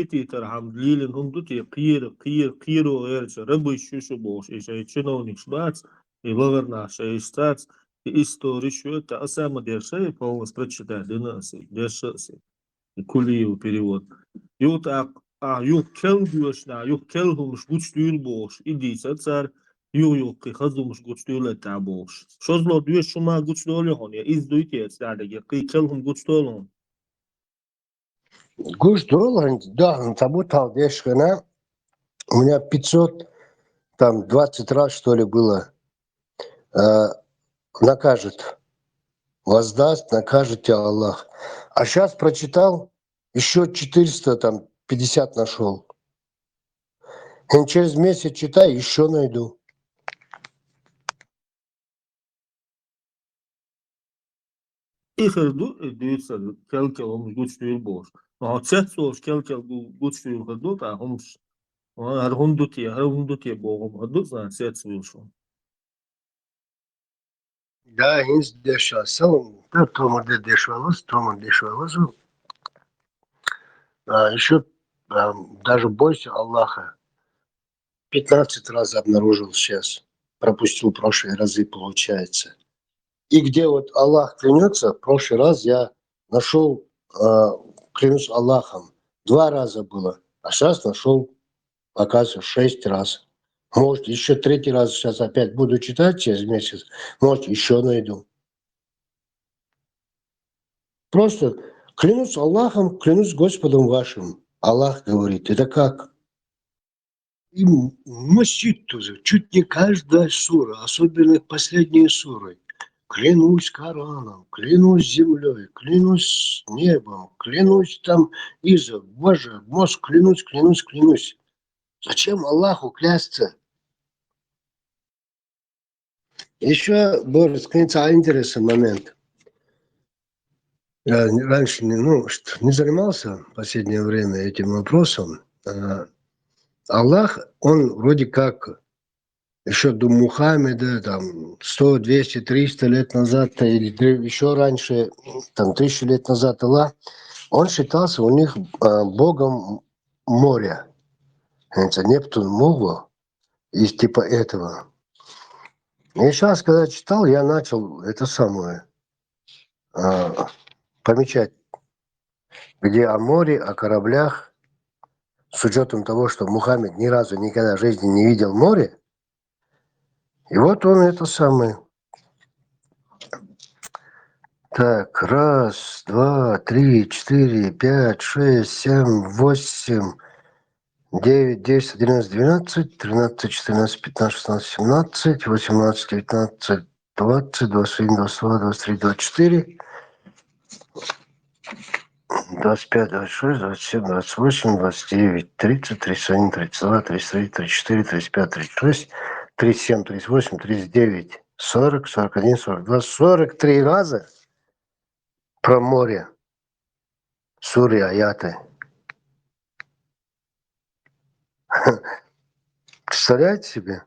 Титер ham лилин хундут и qir o erçe rıbı şuşu boş işe чиновник шбац и ловерна шейстац и историю что это самое дешевое полностью прочитать дынасы дешевсе кулиев перевод ют юк кел diyorsun юк кел humuş güç değil boş idiyse car yok ki hazırmış güç değil ta boş şozlo diyor şuma güç değil hon ya izduyt ya sadece ki kel hum güç değil. Гуш доллар, да, тому талдешкана. У меня 500, там 20 раз, что ли, было. Накажет. Воздаст, накажет тебя Аллах. А сейчас прочитал, еще 400, там, 50 нашел. И через месяц читай, еще найду. İxirdu deyirsə kel olmuş güç deyil boş. Çət soğuş kel güç deyil xırdu ta olmuş. Her hundu tiye boğum xırdu sa çət soğuş. Да, инс дешался. Да, томар дешалос. Еще даже бойся Аллаха. 15 раз обнаружил сейчас. Пропустил прошлые разы, получается. И где вот Аллах клянется, в прошлый раз я нашел, клянусь Аллахом, 2 раза было, а сейчас нашел, оказывается, 6 раз. Может, еще 3-й раз сейчас опять буду читать через месяц, может, еще найду. Просто клянусь Аллахом, клянусь Господом вашим. Аллах говорит, это как? И мастит тоже, чуть не каждая сура, особенно последние суры. Клянусь Кораном, клянусь землей, клянусь небом, клянусь там Иза, Боже, мозг, клянусь. Зачем Аллаху клясться? Еще, Борис, кажется, интересный момент. Я раньше не занимался в последнее время этим вопросом. Аллах, он вроде как еще до Мухаммеда, там, 100, 200, 300 лет назад, или еще раньше, там, 1000 лет назад Аллах, он считался у них богом моря. Это Нептун, Мова, из типа этого. И сейчас, когда читал, я начал это самое помечать, где о море, о кораблях, с учетом того, что Мухаммед ни разу никогда в жизни не видел море. И вот он это самое. Так, 1, 2, 3, 4, 5, 6, 7, 8, 9, 10, 11, 12, 13, 14, 15, 16, 17, 18, 19, 20, 21, 22, 23, 24, 25, 26, 27, 28, 29, 30, 31, 32, 33, 34, 35, 36, 37, 38, 39, 40, 41, 42, 43 раза про море. Суры, аяты. Представляете себе?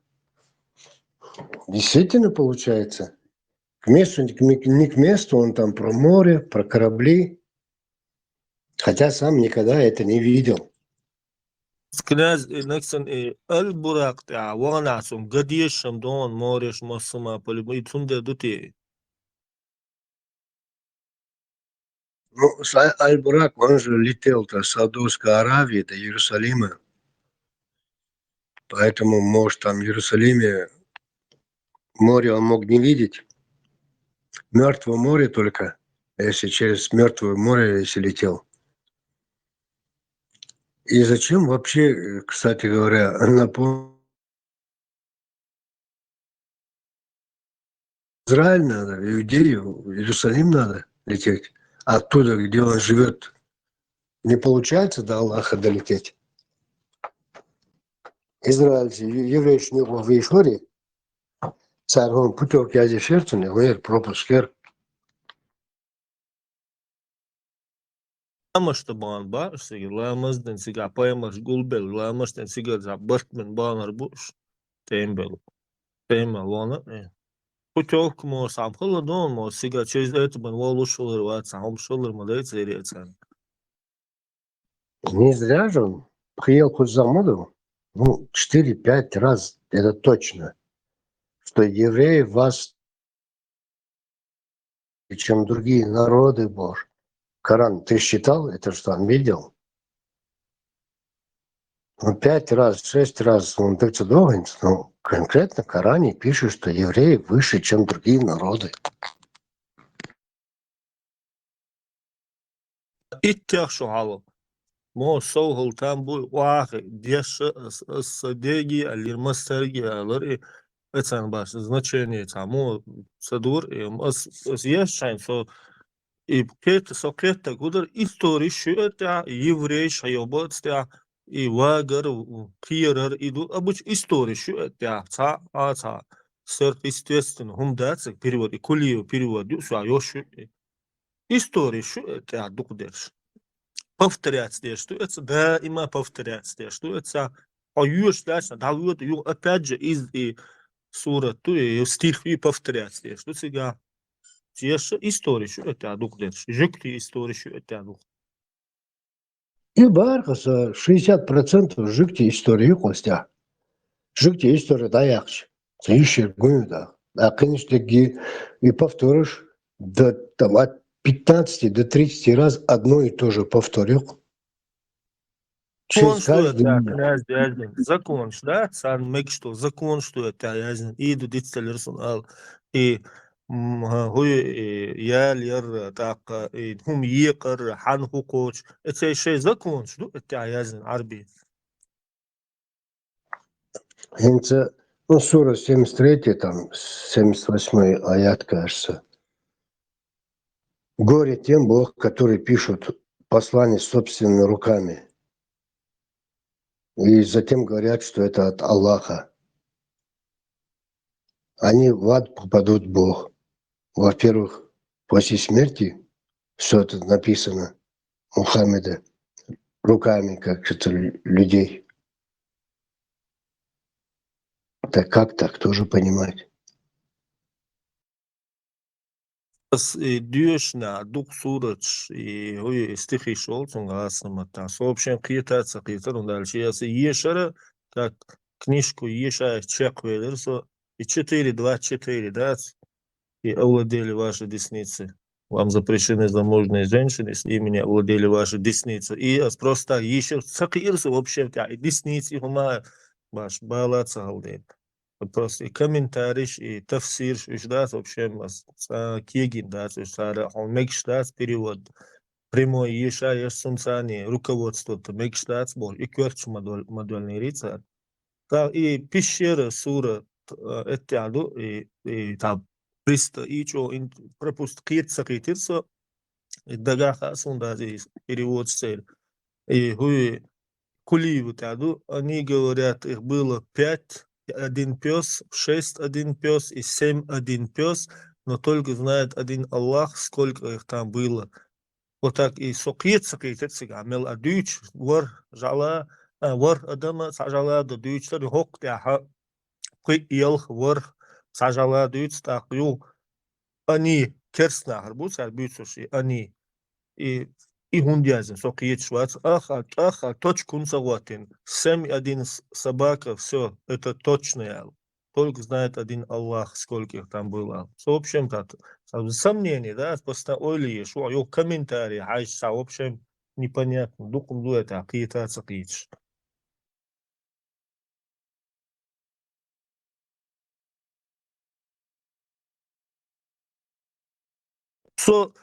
Действительно получается. К месту, не к месту, он там про море, про корабли. Хотя сам никогда это не видел. Князь Нексон el burak ya wana sum gadiyesham don morish masuma полюбой тунде дути. Ну, Аль-Бурак, он же летел-то с Саудовской Аравии до Иерусалима. Поэтому, может, там в Иерусалиме море он мог не видеть. Мертвое море только, если через мертвое море, если летел. И зачем вообще, кстати говоря, Израиль надо, в Иудею, в Иерусалим надо лететь. Оттуда, где он живет, не получается до Аллаха долететь. Израильцы, евреи, не в Ишоре, царь, он путёк язи шерцуне, он пропускер. Lamashta ban bar sig lamasdan siga paymas gulbel lamasdan siga za bartmen banar bush tembel wana. Путёк мо сам холодон мо siga через это ban волушулар ва сам шулар мо да церецан. Не зря же он приехал к Хузамаду, 4-5 раз, это точно, что евреи вас, чем другие народы, Боже. Коран, ты считал это, что он видел? 5 раз, 6 раз, он так долго, но конкретно в Коране пишет, что евреи выше, чем другие народы. İttiyak şu halı. Mo soğul tam bu vahi деши садеги алирмастарги алары это баш значение тому садур съезжаем со и кет сокета гудер истории что это еврей шайобот это и вагар кирер иду обуч истории что это ца сверхъестественно хумдац перевод и кулио перевод все ёшу истории что это дукдерш повторять здесь, что это, да, има повторять здесь, что это, а юж дальше, да, вот, опять же, из сура, то и стихи повторять здесь, что сега, здесь история, что это, дух здесь, жукти история, что это, дух. И бархаса 60% жикти истории костя. Жикти история да якч. Ищер гуюда. А конечно, и повторишь там, от 15 до 30 раз одно и то же повторил. Он Через что каждый это, день. князь Дязин, закон, да, сан мек что, закон, что это, Дязин, иду дицелерсон ал, и хуй ял так, и хум екар, хан хукоч, это еще закон, что это, Дязин, арби. Сура 73, там, 78 аят, кажется. Горе тем, Бог, которые пишут послание собственными руками. И затем говорят, что это от Аллаха. Они в ад попадут Бог. Во-первых, после смерти все это написано Мухаммеда руками как-то людей. Так как так, тоже понимать. Дюшна, дух сурач, и ой, стихи шел, цунгасамата. Сообщем китаца, китару дальше. Если ешара, как книжку еша, чек велерсо, и 4-2-4, да, и овладели ваши десницы. Вам запрещены замужние женщины, с ними овладели ваши десницы. И просто еще сакирсо, в общем, и десницы, хума, ваш балаца халдейн. Просто и комментарий, и тафсир, и да, в общем, кегин, да, то есть, он мекштац перевод, прямой еша, еш сумсани, руководство, то мекштац, бол, и кверч модульный рицар. И пещера, сура, это, и там, приста, и что, пропуст, кирца, кирца, и дагаха, сунда, здесь, перевод цель. И хуй, кули, вот, они говорят, их было 5, один пес, 6 один пес и 7 один пес, но только знает один Аллах, сколько их там было. Вот так и сокьется, мел адюч, вор, жала, вор адама, сажала, до дюч, то хок, тяха, елх, вор, сажала, дюч, так, они, керснахар, бусар, бюцуши, они. И хундязин, сокиет швац, аха, точку согласен. 7 один собака, все, это точно. Только знает один Аллах, сколько их там было. В общем-то, сомнение, да, просто ойли, что его комментарии, в общем, непонятно. Дукум ду это, какие-то цакич. So,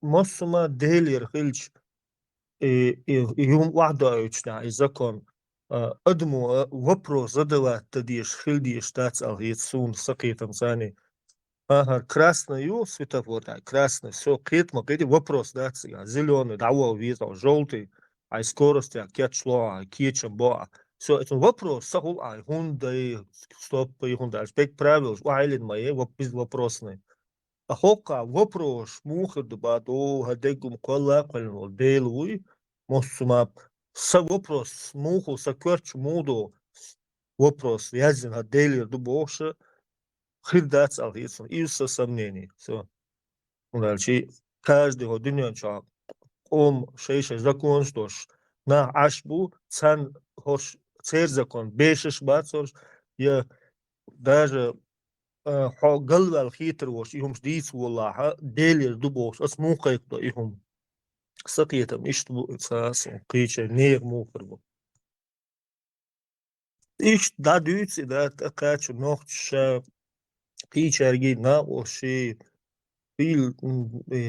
مصمى ديلير خلش يوم واحدة закон. Одну вопрос задавать тадиш, хильдиш, тац, алгитсун, сакитам, сани. Ага, красный светофор, да, красный, все, критма, вопрос, да, зеленый, давал виза, желтый, а скорость, а кетчло, а кетчем, боа. Все, это вопрос, сахул, а хунда, стоп, и хунда, 5 правил, айлин мои, вопросный. Ahoka вопрос муха дебату хадегум кола кольно делуй мосума са вопрос муху сакверч муду вопрос язин хадели дубоша хирдац алхисон и со сомнений. Все. Дальше каждый годин ча قوم شيش زكونش نا عشبو تسان هوش تسير زكون بيشش باتسوش يا даже حو قلب الخيتر وش يهم شديس والله ديلير دبوش اسمو قيقدو يهم سقيتم اشتبو اساس قيشة نير موفربو ايش دا دوتسي دا تقاتش نوختش قيشة رجي نا وشي بيل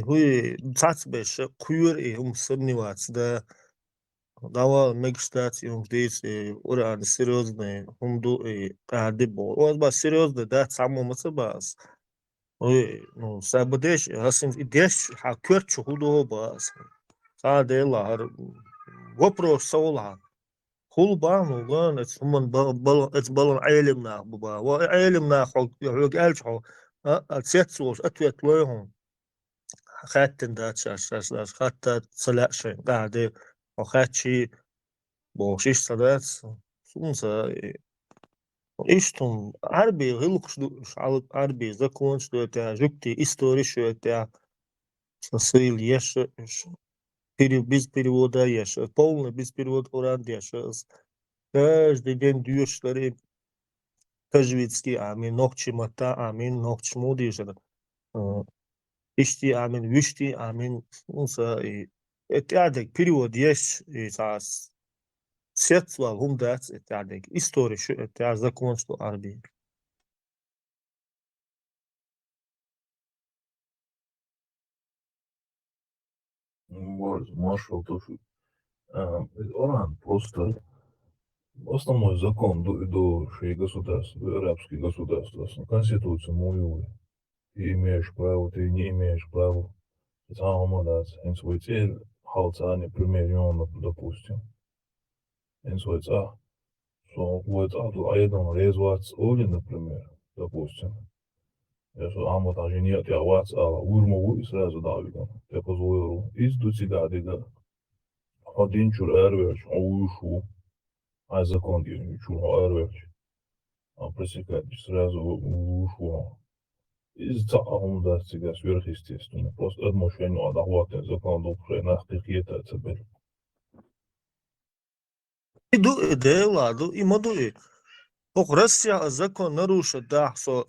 هوي تاتس بيش قيور هم سبني واتس دا دوا ميجستات يوم ديس ورا серьезные хунду кадибо вот ба серьезно да само мацбас ой ну сабдеш асин идеш хакер чухудо бас садела вопрос сола хулба ну ган эцман бал эцбалон علمنا баба ва علمنا хог алч хо اتسوس اتوت لهم خاتن دا تشاش خاطة سلاش قاعد وخاتشي بوشيش صدات سونسا إشتم عربي غلق شدو عربي زكون شدو تاع جبتي إستوري شو تاع سيل يش без перевода يش полный без перевода Уран يش каждый день дюрштари кажвицкий амин ногчи мата амин ногч мудиш ишти амин вишти амин сунса تاعدك перевод يش تاع سيتوا هم دات تاعدك история شو تاع زكون شدو عربي Маршал тоже. Оран просто основной закон до шеи государств, арабских государств, конституция мою, ты имеешь право, ты не имеешь права. Это амадас. Свой цель, халца не примерен, допустим. Свой цель, что вот а один резвац оли, например, допустим. Если амада же нет, я вац, а урму и сразу давиган. Я позволю. Из тебя дига. Один чур эрверч, а уйшу. А закон чур эрверч. А пресекать сразу уйшу. Из цаам да сега сверхъестественно. Просто отношение адахватен закон до нахтихиета цебель. иду ладу и моду Россия закон нарушит, да, что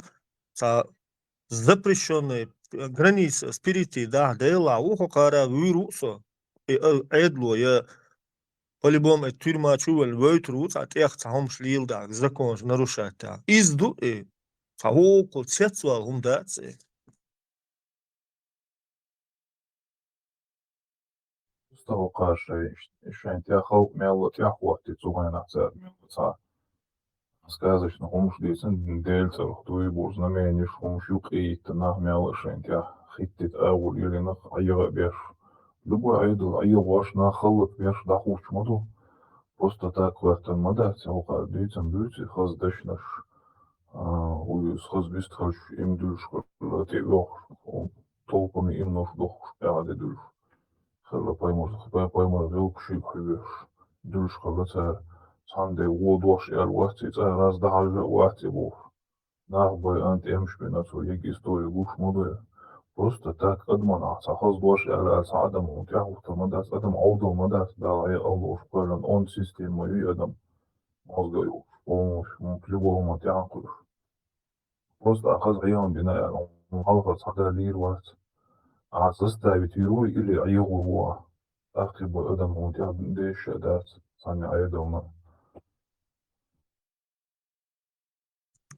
запрещенные границы спирити, да, дела, ухокара, вирусо, и эдло, я по-любому тюрьма чувал, войтрут, а тех цахом шлил, да, закон нарушает, да. Изду, цахоку, цецва, гумдаци. Стало каша, еще я хаук мелот, я хватит, цугайна царь, мелоца. Сказочно, хумшлицен, дельцер, туи бурзнамени, хумшюк и на мелошен, я хиттит аул или на айра беш. Любой айдол, айр ваш на халык беш, да хуч моду. Просто так вертен мадать, ока дүйцен бүйци, хаз дешнаш. Уйс хаз бистхаш им дюш, лати вох, толком им нож дох, пяде дюш. Хала поймар вилкши хвеш. Дюш халацар. Sunday would wash your watch it as the house watch it off. Now by anti emshmina so yegi story gush model. Просто так адмана сахаз wash ala saadam und ja und man das adam auto man das da ja Allah школен он систему и адам мозгою помощь любому тяку. Просто ахаз район бина он халка сада лир ват. А заставить его или его ахти бой адам он я деш да сами айдома.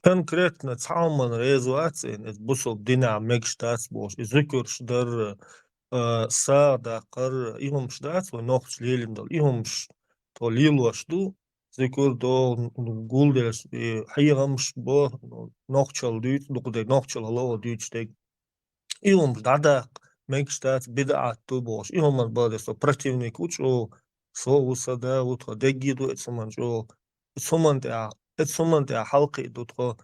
Конкретно цауман резуацин, бусол дина мегштац бош, изукур шдар сада кар ихум штац, нохч лилиндал, ихум то лилуашду, зикур до гулдерс, хайгамш бо нохчал дүйт, дукуде нохчал алова дүйчтек, ихум дада мегштац бидаатту бош, ихуман бадесо противник учо, соусада утха дегиду эцуман жо, эцуман халқи дутхо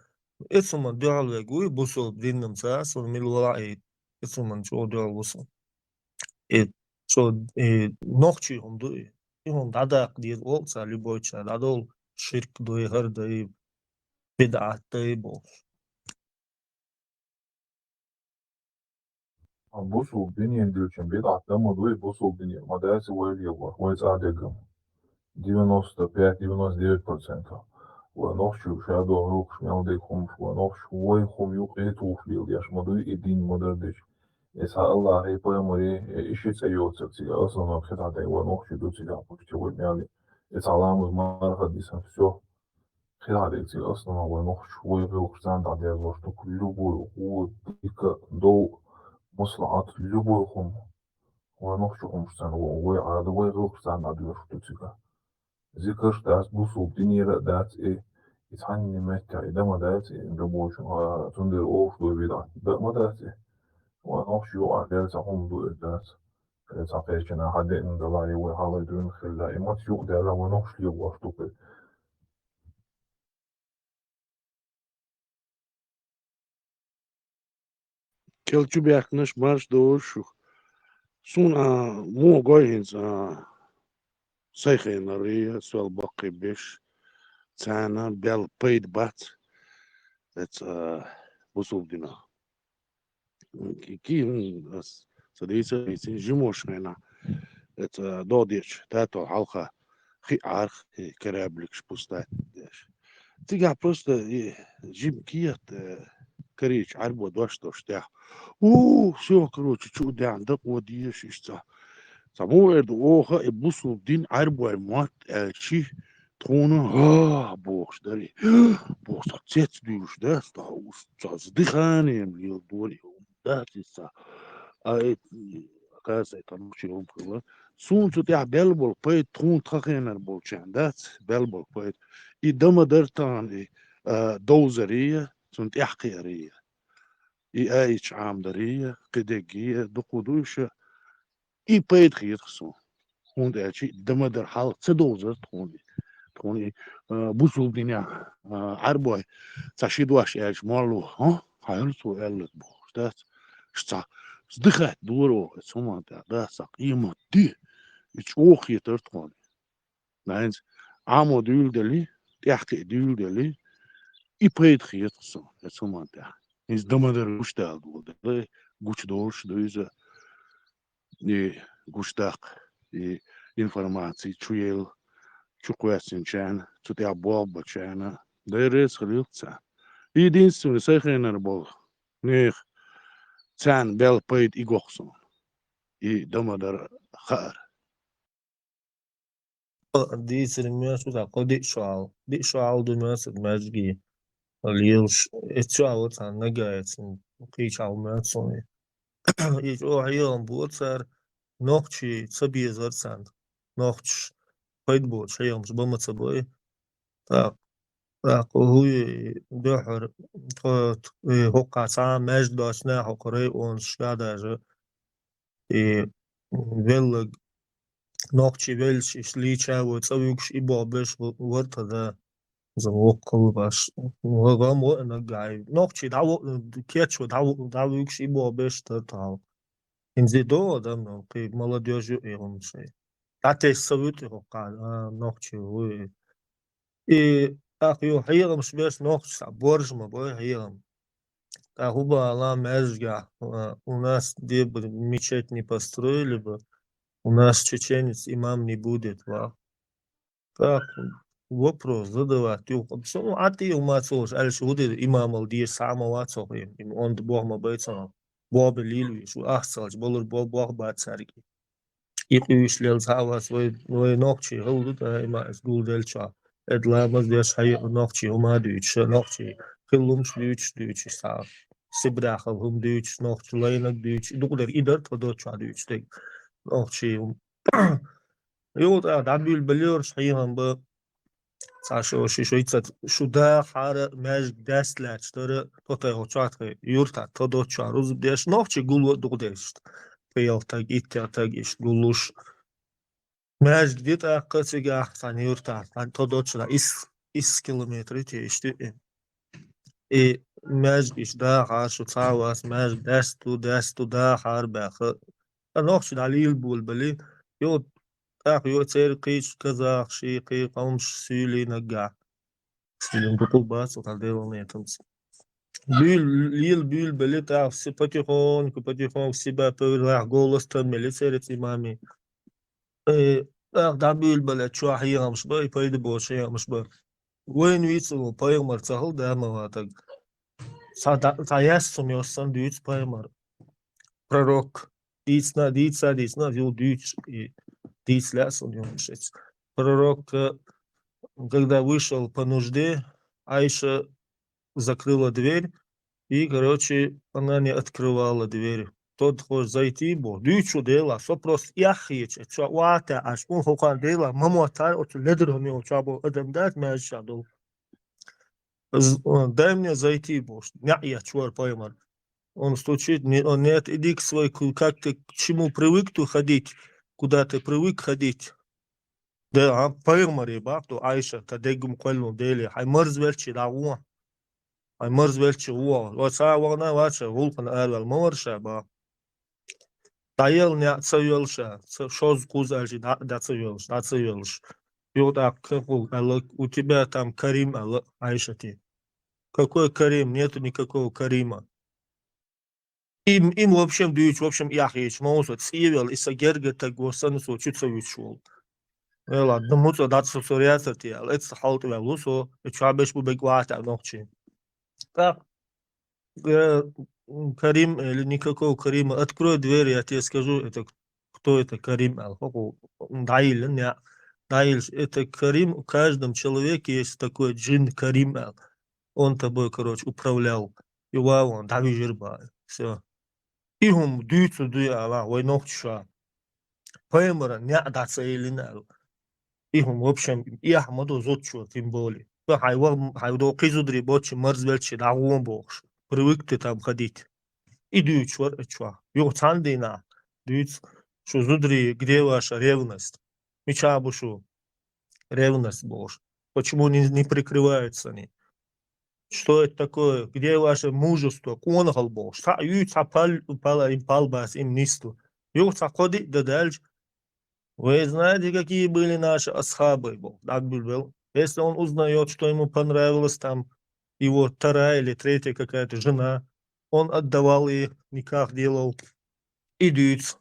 эцуман дуал гуй бусо диннам цас милваи эцуман жо дуал бусо so нохчи хумду ихум дада дир олца любойча дадол ширк дуи хардаи бидааттай бол بوصل الدنيا نديرشن بيض عالدم دوي بوصل الدنيا ما داس ويلي ويصعد الجم 95-99% ونوخشو شادو نوخش مالديكم ونوخش ويخم يوقيتو فيل ياش مدوي الدين مدردش إسها الله هي بويموري إشي سيوتك تيجا أصلا ما بخيط عدي ونوخش دو تيجا بوكتشوي مالي إسها لامز مرخد ديسان فسيو خيط عدي تيجا أصلا ونوخش ويغلق ساند عدي أزوشتو كل بوي وديك دو مصلحات любой ونوخشهم سان وعاد ويغلق سان عدي أزوشتو تيجا ذكر داس بوصل دينيرا داس إيه يتحني متى إذا ما داس نجبوش تندر أوف دو بيدع ده ما داس ونوخش يوقع داس هم دو داس تعطيشنا حد إن دلائي وحالي دون خلا إما تيوق دالا ونوخش يوقع شتوكي Kelçubek'niş marş doğuşu. Suna mu goyhins sayxenarıya sol bakı beş. Sana bel paid bat. That's busuldina. Ki sadisa için jimoşnena. That's dodiç. Tato halka خيار كرابلك شبوستات تيجا просто جيم كيت كريش عربو دوش تاع все короче что да андак водиеш ишца само эрд оха бусу дин عربو мат чи тона бог дари бог цец душ да ста здыханием лил дори да тиса а каса там чего было Soonçu teh belbol payt tun thakener bolchan dat belbol payt I dama dertan dozeriya sunt ihqiyariya I aiç amdariya qidegiya duqudusha I payt khiytxson hund elçi dama der hal tsedozer tuni busul dinya arboy tashidwash elç malu ha hayır su ellet bu dat sta zdikhat duro somanta da saqima di It's ook je terugkomen. Nee, amo duurdeli, tjake duurdeli, I peet geet zo. Het zo man daar. Is domme der gustel doelde. Guch doors deze die gustak die informatie trail question chan to the above chana. There is gelukt zijn. I dienst we zeggen er bol. Nee, zijn bel peet I goxon. I domme der gaar. دي سرمية شو تقول دي شعال دمياس المجدي اليوش اتشعال تان نجايت كي شعال ماتسوني يجو عيون بوتسر نوخشي تبي زرسان نوخش قيد بوت شيء مش بمتسبوي تا هو دحر هوقع سام مجد داشنا حقري اون شادر vel نوخشي velش شليچا وتصويكش إبابش ورطة زوقل باش وغام وأنا جاي نوخشي دعو كيتشو دعو يكش إبابش تطاو إنزي دو دم نوكي молодежью إيرون شيء تاتي سويت هوقع نوخشي هو أخيو هيرم شبيش نوخش борж ما بوي هيرم هو لا мезга у нас где бы мечеть не построили бы У нас чеченец имам не будет, ва. Так, вопрос задавать. А ты у мацош, альш уди имам алди само вацох им он бог ма бейцам. Боб лилви, шу ахсалж болур бог бацарги. И уишлел зава свой ногчи, холдут има с гулдельча. Эдла маз деш хай ногчи ума дюч, ногчи. Хиллумш дюч са. Сибрахал хум дюч, ногчи лайнак дюч. Дугдер идер тодоча дюч. نوخشي يوتا دابيل بليور شحيهم ب ساشو شيشويتsa شودا حار ماج داسلاچ تر توتا هوچات يورتا тодоча روز ديش نوخشي гулу дугдеш пеялта гиттята гиш гулуш ماج где-то кыцыга сан юрта сан тодоча is километри тешти и ماج гиш да хашу цавас ماج дасту да хар бах نوخش دليل بولبلي يو تاخ يو تير قيش كذا شي قي قومش سيلي نجع سيلي بقول باس وتعديل ونيتمس Бил были так, все потихоньку себя поверх голос там милицерец имами. Да были, что ахиямш бы, и пойду больше ямш бы. Войн вицу, поемар цахал, да, мама так. Саяс сумеосан дюц поемар. Пророк. Дицна, вил дюц, и диц лясон юмшец. Пророк, когда вышел по нужде, Айша закрыла дверь, и, короче, она не открывала дверь. Тот хочет зайти, бо, дючу дела, со просто яхиче, чо уата, аж он хохан дела, мамотар, от ледер у него чабо, адам дать мяша дол. Дай мне зайти, бо, я чуар поймар. Он стучит, он нет, иди к свой, как ты к чему привык tu ходить, куда ты привык ходить. Да, поймари, ба, то Айша, тадегум кольну дели, хай морзверчи, да, уа. Ай морзверчи, уа. Вот са вагна вача, вулкан арвал, морша, ба. Даял не отцевелся, шоз кузальжи, да цевелш. И вот так, у тебя там Карим, Айша ты. Какой Карим? Нету никакого Карима. Им в общем, дюч, в общем, яхич, моусот, сивел, и сагерга так госан, чуть-чуть вышел. Ладно, муцо датсо сориаца ти, але это халт велусо, и чабеш бубеквата ночи. Так, Карим или никакого Карима, открой дверь, я тебе скажу, это кто это Карим, Даил, не, Даил, это Карим, у каждом человеке есть такой джин Карим, он тобой, короче, управлял, и он, Дави Жирба, все. И он дюйцу дуя, ой, ночша, поймара, не даться или не. И он, в общем, и Ахмаду зодчу, тем более. Хайвал кизудри бочи морзвельчи, да он бог. Привык ты там ходить. И дюйч, чва. Йо цандина, дюйч, что зудри, где ваша ревность? Мичабушу, ревность бож. Почему не прикрываются они? Что это такое? Где ваше мужество? Конахал бож. Юйц апал им палбас им нисту. Йо цаходи да дальше. Вы знаете, какие были наши асхабы? Так был. Если он узнает, что ему понравилось там его вторая или третья какая-то жена, он отдавал ей, никак делал. И дюйц.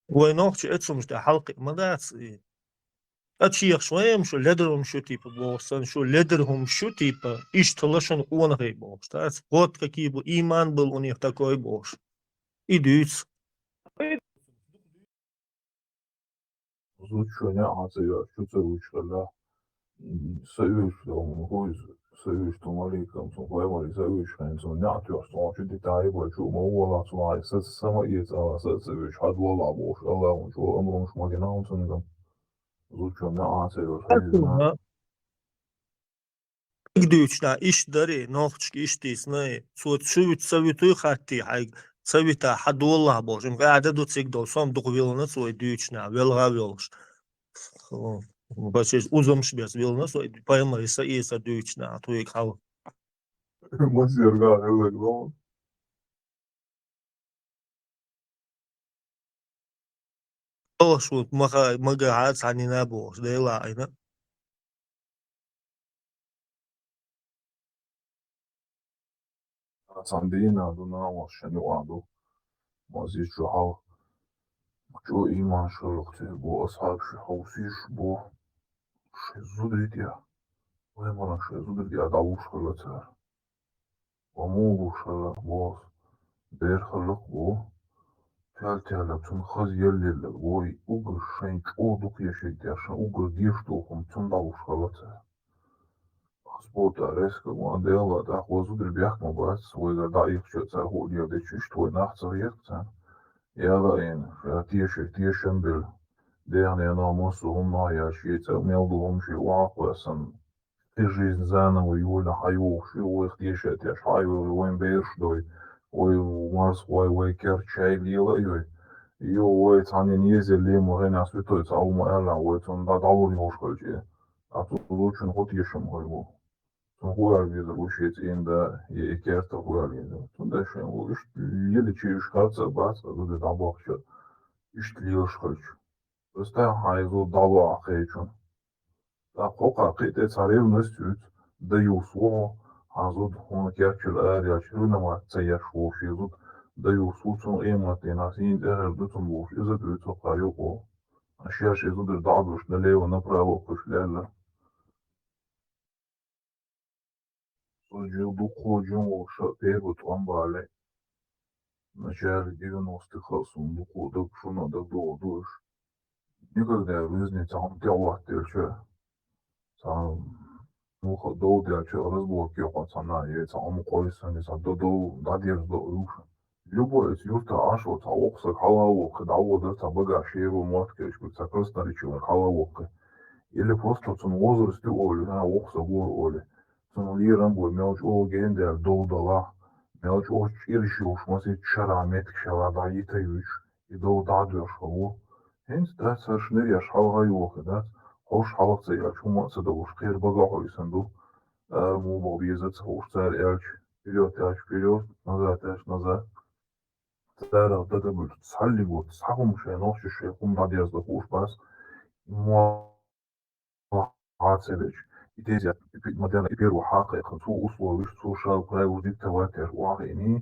Вы ночи, это сумсте, халки, мадаци. А чьих шваем, что ледером что типа, боссан, что ледером что типа, и что лошен он гей бос. Вот какие был, иман был у них такой бос. И дюйц. Звучание азия, что это учила. Союз, союз, что маликам, что поймали союз, что нет, что он детали больше, мало слай, само есть, а союз, хадвала бош, але он что, он шмагинал, что там. Звучание азия, Дючна, иш дари, нохчки, иш тисны. Суот шувит советую хатти, хай совета хадвала бош. Им гада дуцик дол, сам дугвилна свой дючна, велга велш. Бачиш, узомш без вилна свой, поймали иса дючна, а то и хал. Масерга, это Шут магаат санина бош, да и лайна. Сандина, дуна, шануаду, мазиш жахал, что иман шалухте, бо асхабши хаусиш, бо шезудритя, ваймана шезудритя, давушхалатар, вамулушала, бо берхалак, бо تالتالك تون خز يلل وي اوغر شين چودوق يشيت ياشن اوغر ديشتوخم تون داوش خلطه خسبوتا ريسك مانديلا دا خوزو در بيخ مباس ويغا دا يخشت هو ديو دي چشتوي ناختصر يختصن يالا این تيشن بل ديعني ناموسو هم ناياشيت ميلدوهم شي واقوسن في жизнь заново يولا حيوخ شو يختيشت ياش حيوي وين بيرشدوي ой, Марс, ой, Керчай, Лила, ой, они не ездили, мы на святой, а у меня, ой, он дал немножко, а тут лучше ход еще могу. Он хуяр учить, инда, и керта хуяр визу. Тут дальше, лишь еле через карца, бац, а тут это бахчет. Ишь лишь хочу. Просто хайзу дала хочу. Так, пока ты царевность, даю слово, Azud onu gerçel ağrıya çürüne matsa yaşoş yazud da yusulsun ematın asin erdu bu yazud bir topa yok o. Aşağı yazud da doğruş ne levana pravo kuşlarla. Sonucu bu kocun o şapeyut ambale. Начале 90-х bu koda şuna da doğduş. Никогда в жизни там дела дельче. Там ну ходил дельче разборки пацана и там койсан и до дадер до уж. Любой юрта ашо та окса халавок да вода та багаж его маткеш бы просто речу халавок. Или просто цун возрасте оли на окса гор оли. Цун лиран бой мелч о гендер долдала. Мелч о чирши уж маси чарамет кшала ита юч. И до дадер шоу. Hence that's a schnell schauer Joche, das Hochschauer ja schon mal zu der Uschker Bagahäusern, du, wo wir jetzt Hochzeit Elch, Pilot, назад, da wird Salli gut, Sagum schön, noch schön, da der so Hochspaß, Hartzelech, идея, moderne первую حقيقة, so условия, so schau, правил диктовать, وعيني,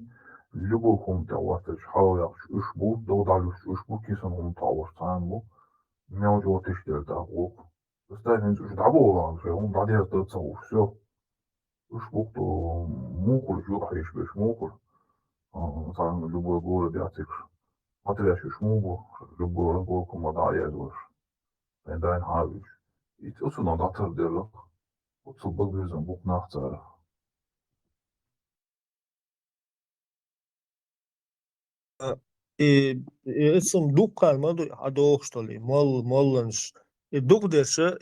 любой хом давать, schau, ушбу, додалюш, ушбу, кисан хом таваш, цанбу, мяу жотиш дел да гук. Ставим уж дабо, что он дадер дца, все. Ушбу, то мухур, жухаиш, беш мухур, цан любой город яцик, матряш, шмугу, любой разгорку мадая, душ, дайн хавиш. И тут он датер дел, вот суббагвизм, бук нахцара. Esam dukkan madu adoxtoli mollans dukdesha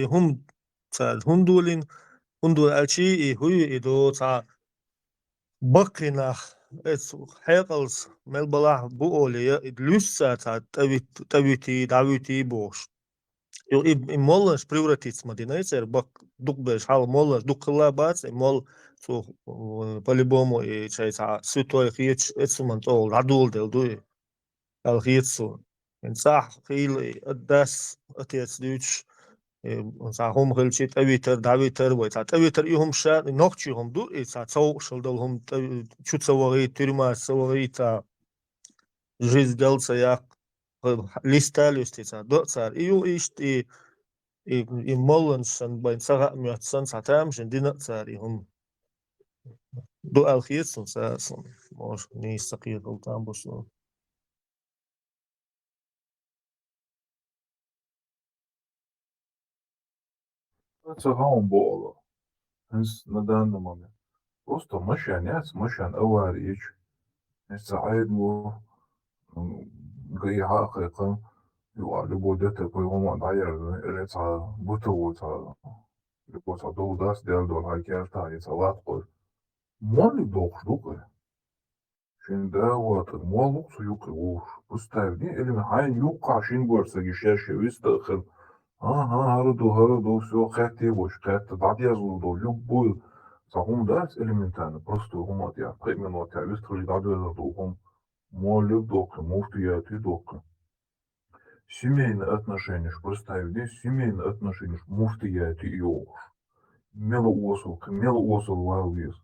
hum tsal hundul alchi huy do tsa bakrinach es hekals melbalah bu olya lussa tsa daviti bosh и mollans превратиться мадинайцер бак дукбеш хал mollans дукла бац мол so по-любому и чайца святой хиеч эцуман то радул дел дуй ал хиецу ин сах хили адас атец дюч са хом хелчи давитер вой та давитер и хом ша нохчи хом ду и са цау шалдал хом чуцавори тюрьма савори та жизнь делца я листалюстица до цар и ишти и моллансан байн сага мятсан сатам жендина цар и хом do algietson sa son mos ni sakir dol tambos no Это гаумбола. Hence на данный момент. Просто мышьянец, мышьян аварич. Это айдму гай حقيقة любой дете по-моему дайер это бутыло любой до даст дел до хакерта это латко. Моли дохлука. Şimdi вот молук суюк уж поставни или хайн юка шин горса гишеше вистахын. Хараду все хэти бош хэт дадязулду любой сахум дас элементарно просто хумат я примерно я вистрали дадязулду хум молюк док муфтияти док. Семейные отношения, представь, семейные отношения, муфтияти йош. Мело осол валвис.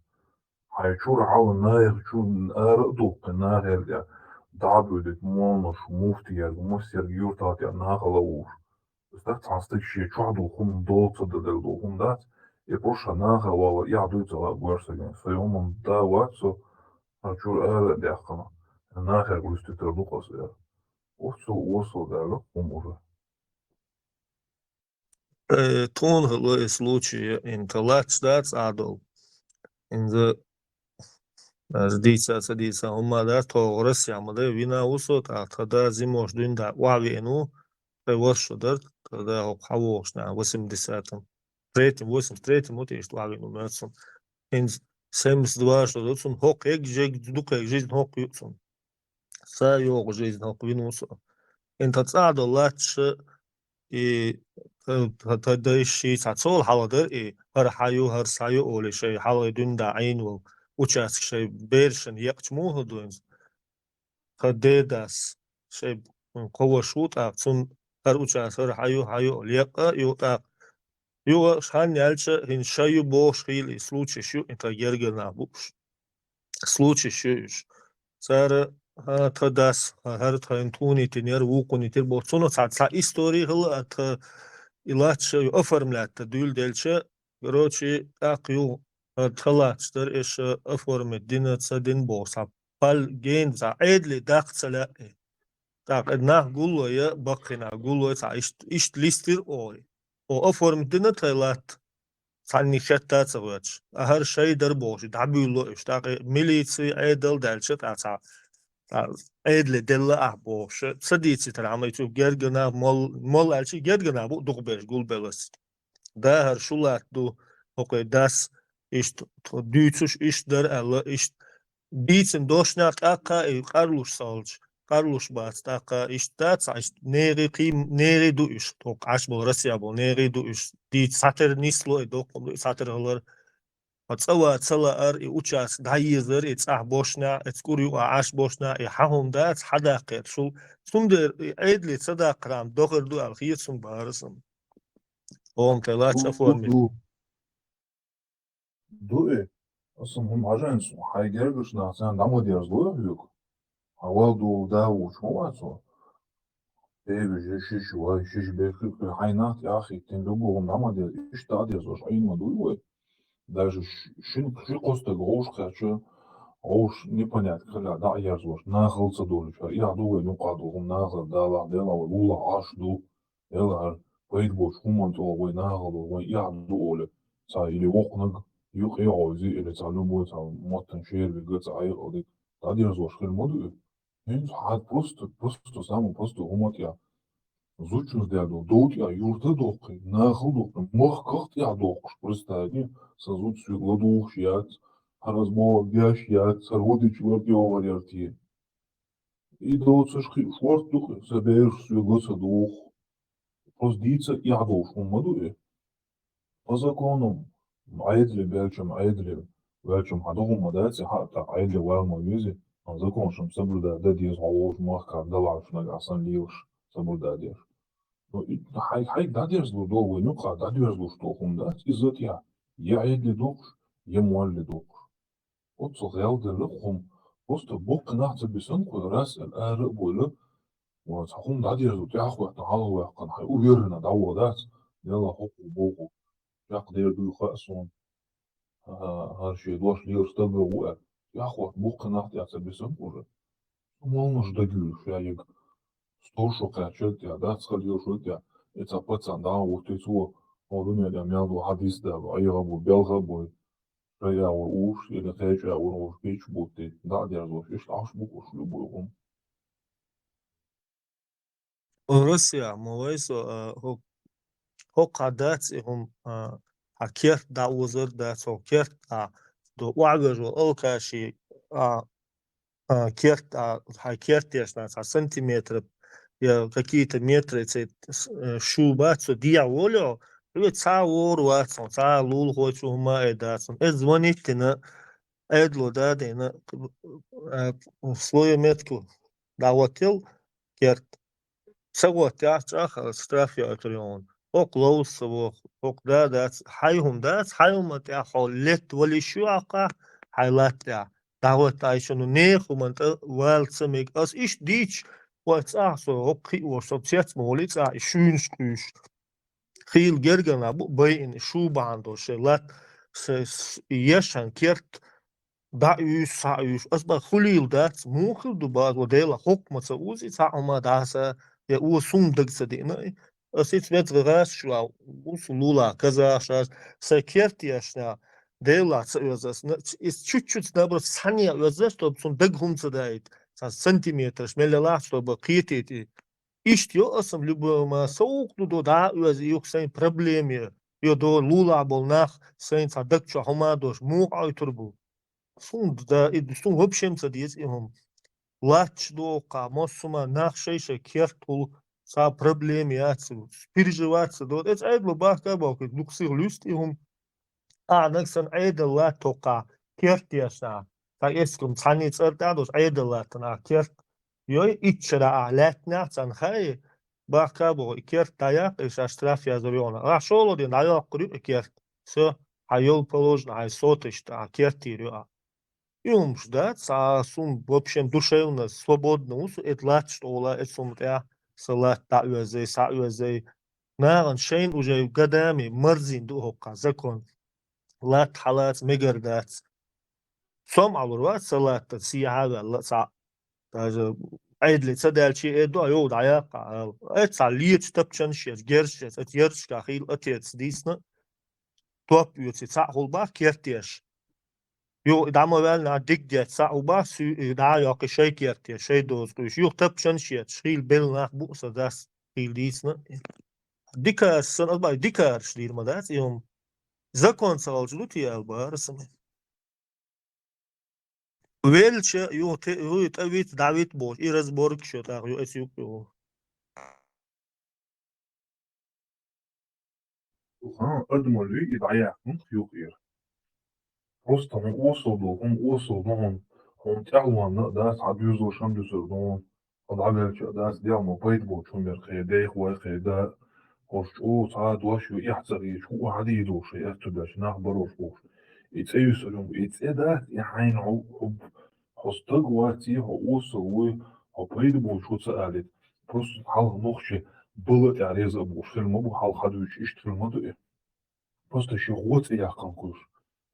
Хайчур ал наер чун ардук нагерга дабюдет монош муфтияр юртат я нахалауш. Dat lastig şey çok dokun dolsa da dokun dat. Poša nahava ja duca gorsagen. Svojom da vatso açur öyle dekana. Nahar gustiter dukas ya. Oso da lo umur. Тон было случаи in the last that's adol in the садится умада то Россия мада вина усо та тогда зимош дунда вавину превошудар тогда хавош на 80-м 83-м вот есть вавину мецон in 72 что дутсон хок жег дука жизнь хок юцон са йог жизнь хок винусо in тацадо лач и тогда еще цацол халадер и хар саю оли шей халадунда айнул участок шей бершен якчму ходуинс хадедас шей ковашут а цун хар участок хар хаю лека юта Юга шхан ялча хин шаю бош хили случай шу это гергена буш. Случай шуш. Цара тадас хар тайн туни тинер вукуни тир борцоно ца истории хыл ат илач оформлят дюл дельча короче акю талачтер эш оформит динаца дин боса пал ген за эдли дахцала так одна гулоя бакина гулоя ца иш листир ой о оформдина талат санни шаттацвач ахар шай дар бош дабюло штак милиции эдл дальше таца эдли делла абош садици трамай чу гергена мол алчи гергена бу дугбеш гулбелас да хар шулат ду окей дас иш дүйцүш иш дар алла иш бицин дошнак ака и карлуш салч Carlos Bastaca está neri qim neri du ish to ashbol Russia bol neri du ish di saternislo edo saterlar atsawa tsala ar i uchas dayizer it's boshna it's kuru ash boshna i hahunda hadaqir shul sunder edli sadaqram dogirdu al khiysun barsam om telacha formi Du, also imagine so high gergish na san damo dias do Awaldu da uçmazo. Evi şiş var, şiş belki haynat ya axi, tendugu nama diye işte diye zor ayınma duyuyor. Даже şun kosta goşqa şu oş непонятно когда да я зор нахылца долу я думаю ну qaduğum nahıl da la de la ula aşdu elar qoydu boş humant o nahıl o ya du ole sa ili oqnag yuq ya ozi ile salu bu sa motan şehir bir göz ay oldu da diye zor şel modu просто само просто умот я Зучус дядо, доут я юрта доқи, нахыл доқи, мах кахт я доқш, представьте, сазут свегло дух яц, харазмова гяш яц, сарводи чуварти оварярти. И доут сашки, шварт духи, сабеш свегло са дух. Просто дица я дош, умадуе. По законам, айдли, велчам хадогу мадайцы, хата айдли валма визи, а закон шам соблюдает, да диез галош, махка, далаш, нагасан лилш, соблюдает. Хай дадерзлу долго, ну ка дадерзлу что хунда, изот я едли докш, я муалли докш. Вот со гелде лохум, просто бок нахца бисан ку раз эр бойлы, вот хум дадерзлу тяху та халу якан хай уверенно даводат, дела хоку боку, як дерду хасон, харши дош лир стабы уэр, яху бок нахца бисан уже. Молно ждагюш, я яг Stošo kačeltja, da skalio šultja, eca pacan da uhtecu odumja da mjadu hadis da ayga bu belga bu raya u uş ile teca u piç bu te da derzo işte aş bu koşulu bu. Rusya moyso ho qadat hum hakert da uzur da sokert do wagajo olkashi керт hakert яшна сантиметров я какие-то метры шубацу диаволо ведь саур ватсон са лул хочу ма эдатсон звоните на эдло даде на свою метку давотел керт сагот яшах штраф я отрион ок лоусо ок дадат хайхум at я холлет волишу ака хайлат я давот айшону нехумант валцмик as ich dich was so okay was jetzt mal ist schön schüch viel gergana bei in schubando schelat yeshan kert da sa as ba khulil dat mukhil du ba dela hokma sa uzi sa ma da sa ya u sum dagsadina as it wird ras shwa usulula kazashas sa kert yashna dela is чуть-чуть наоборот сания чтобы сон дагхумца дает сантиметр шмелела чтобы қиетети иштё асам любома соуклу да өз юксайн проблеме yo do lula bolnach sein sadak choma dos mu aiturbu sun da sun hopshemsa dies ihum lach do qamosuma nach sheisha kertul sa problem yatsu переживаться do это айдло бахка бак нуксир люст ihum наксан айдла тока кертиаса та ескум цани цердадос айдла тна керт ёй ичра алатна цан хай Bakabo ikert dayak is штраф yazılıyor. Ah şöyle diyor dayak kuruyor ikert. Все, а ел положено, а соточь, а кертирю. Юмш, да, сум, в общем, душевно, свободно, это лат, что ола, это сум, я, салат, та юзей, са юзей. Наган, шейн уже годами, мързин, духока, закон. Лат, халат, мегардац. Сом алурва, салат, сияга, лаца. Даже عيدلي تصدق شيء ادو ايو دايقا اتسع ليت تبشن شيت جيرش ات يرش كاخيل اتيت ديسنا توب يوتي تسع هولبا كيرتيش يو دامو ول نا ديك ديت تسع هولبا سو دا يوك شي كيرتيش شي دوز كوش يو تبشن شيت شيل بيل نا بوس داس خيل ديسنا ديكا سن البا ديكا شدير مدات يوم زكون سالجلوتي البا رسمي ويلش يو تأويت دعويت بوش إيرز بورك شو تاع يو أسيوك يو Ага, أدمالي يدعيهم خيوخير. Просто он осознал, он تعلم داس عديوزو شمدوسردون أضعبالش داس ديالمو بيتبو شمير خيداي خواه خيدا خوش ساعد واشو يحزري شو عادي دوش يأتباش ناخبروش بوش يتأيو سلوم يتأدات يحين حب حستق واتي هو بيتبو شو تسألت просто حال نخشي بلت عريز أبوش فيلم أبو حال خدوش إشت فيلم أدو просто еще год яқын қылыш.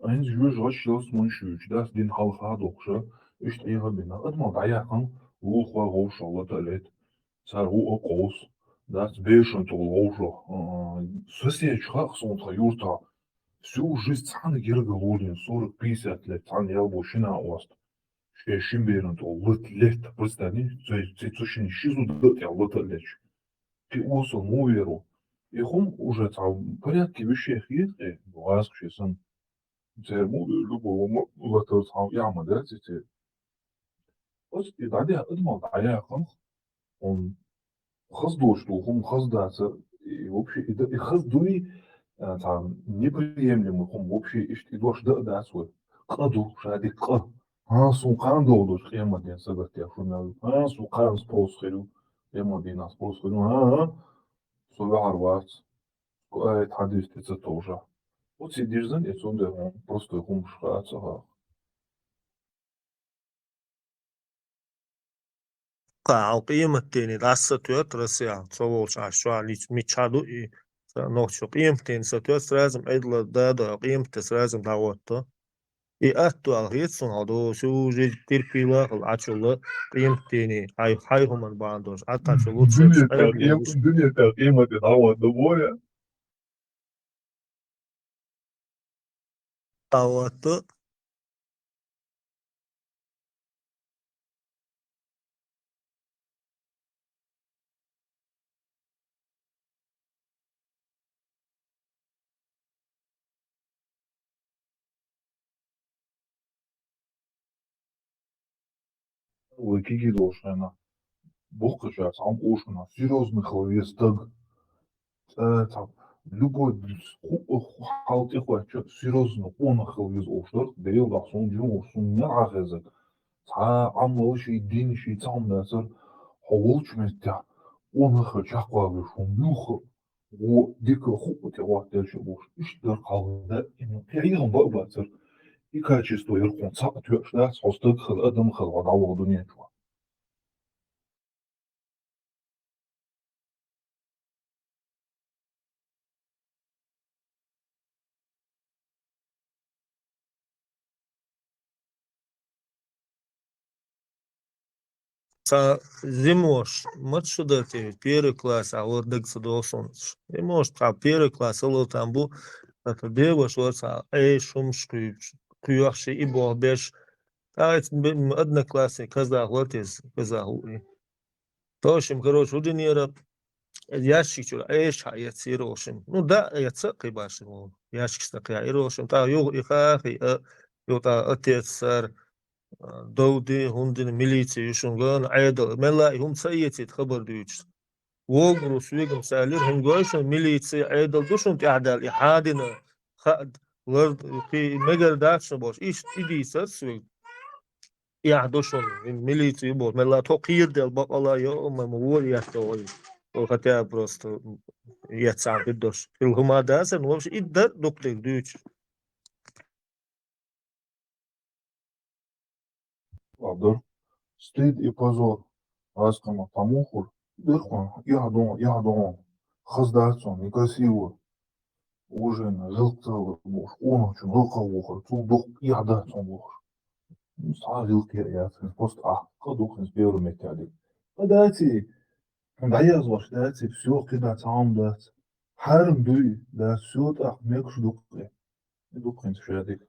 Айын жүз шилс мұн шүйч, дас дин халқа доқшы, үшт иға бина. Адмал да яқын, ұл қуа ғош алла талет. Сар ұ қоз, дас бешін тұл ғош. Сөсия чхақ сонтға юрта. Всю жизнь цаны гергі лодин, 40-50 лет, цаны ялбо шина ост. Шешін берін тұл лыт лет, представни, цецушин шизу дыт я лыт лет. Ты осыл му веру. И хум уже там порядки вещей есть, раз к часам. Церму любого латер там яма, да, эти. Вот и далее отмал, а я он хаздо, что хум хаздаться, и вообще, и хаздуй там неприемлемо, хум вообще, и дош да свой. Каду, шади ка. Сукан долдуш, яма ден сагатя, шумел. Сукан спрос херю, яма ден спрос херю. Солярвац, это хадис это тоже. Вот сидишь за ней, он просто хумшхаца. قاع قيمة تاني راسة توت راسيا تصورش عشوا ليش ميتشادو إيه نوشو قيمة تاني ستوت لازم عدل دادا قيمة لازم دعوته إيه أتو أغيتسون هادو شو جي تيربيلا العشولة قيمة تاني هاي هم الباندوش أتا شلوت الدنيا تقيمة تتعوض دبويا. دعوته Лыкиги дошена. Бог сейчас, он ушена. Серьезный хловесток. Там любой халти хочет серьезно он хловез оштор. Дейл да сон жун сон не ахезек. Та амал ши дин ши там насер. Хавулч местя. Он хочет аквабиш. Он юх. О дико хупоте вахтельше бош. Иштер халда. Пииган бабатер. И качество ерконца тюшда состык хыл адам хыл вадау дуния чуа. Зимош, вот сюда ты первый класс, а вот декса должен. Зимош, первый класс, а там был, это девош, вот шумшки, куяхши и бобеш. Одноклассник, казах, вот из казах. Тошим, короче, удинера, ящик чура, я цировшим. Ну да, я цакай башим, ящик стакай, ирошим, та ю и хахи, та отец сар. دودي هندن ميليتي يشونغان عيدل ملا هم سيتي خبر ديوش وغروس ويغم سالير هم جوش ميليتي عيدل دوشون تعدل إحادنا خد ورد في مجر داش باش إيش إدي سرسوي يعدوشون ميليتي بول ملا تقير دل بقلا يوم مول يحتوي хотя просто я сам видос. Илгумадаса, ну вообще и да доктор дюч. Ладно. Стыд и позор. Раскама тамухур. Дыркон, ядон. Хаздацон, некрасиво. Ужин, жылтал, он очень жылкал, цулдук, ядацон бухр. Саа жылки яцын, просто кадук с белым металлик. Дати, даязваш, дати, все кидать сам дать. Харм дуй, да все так, мекш дукли. Дукли шадик.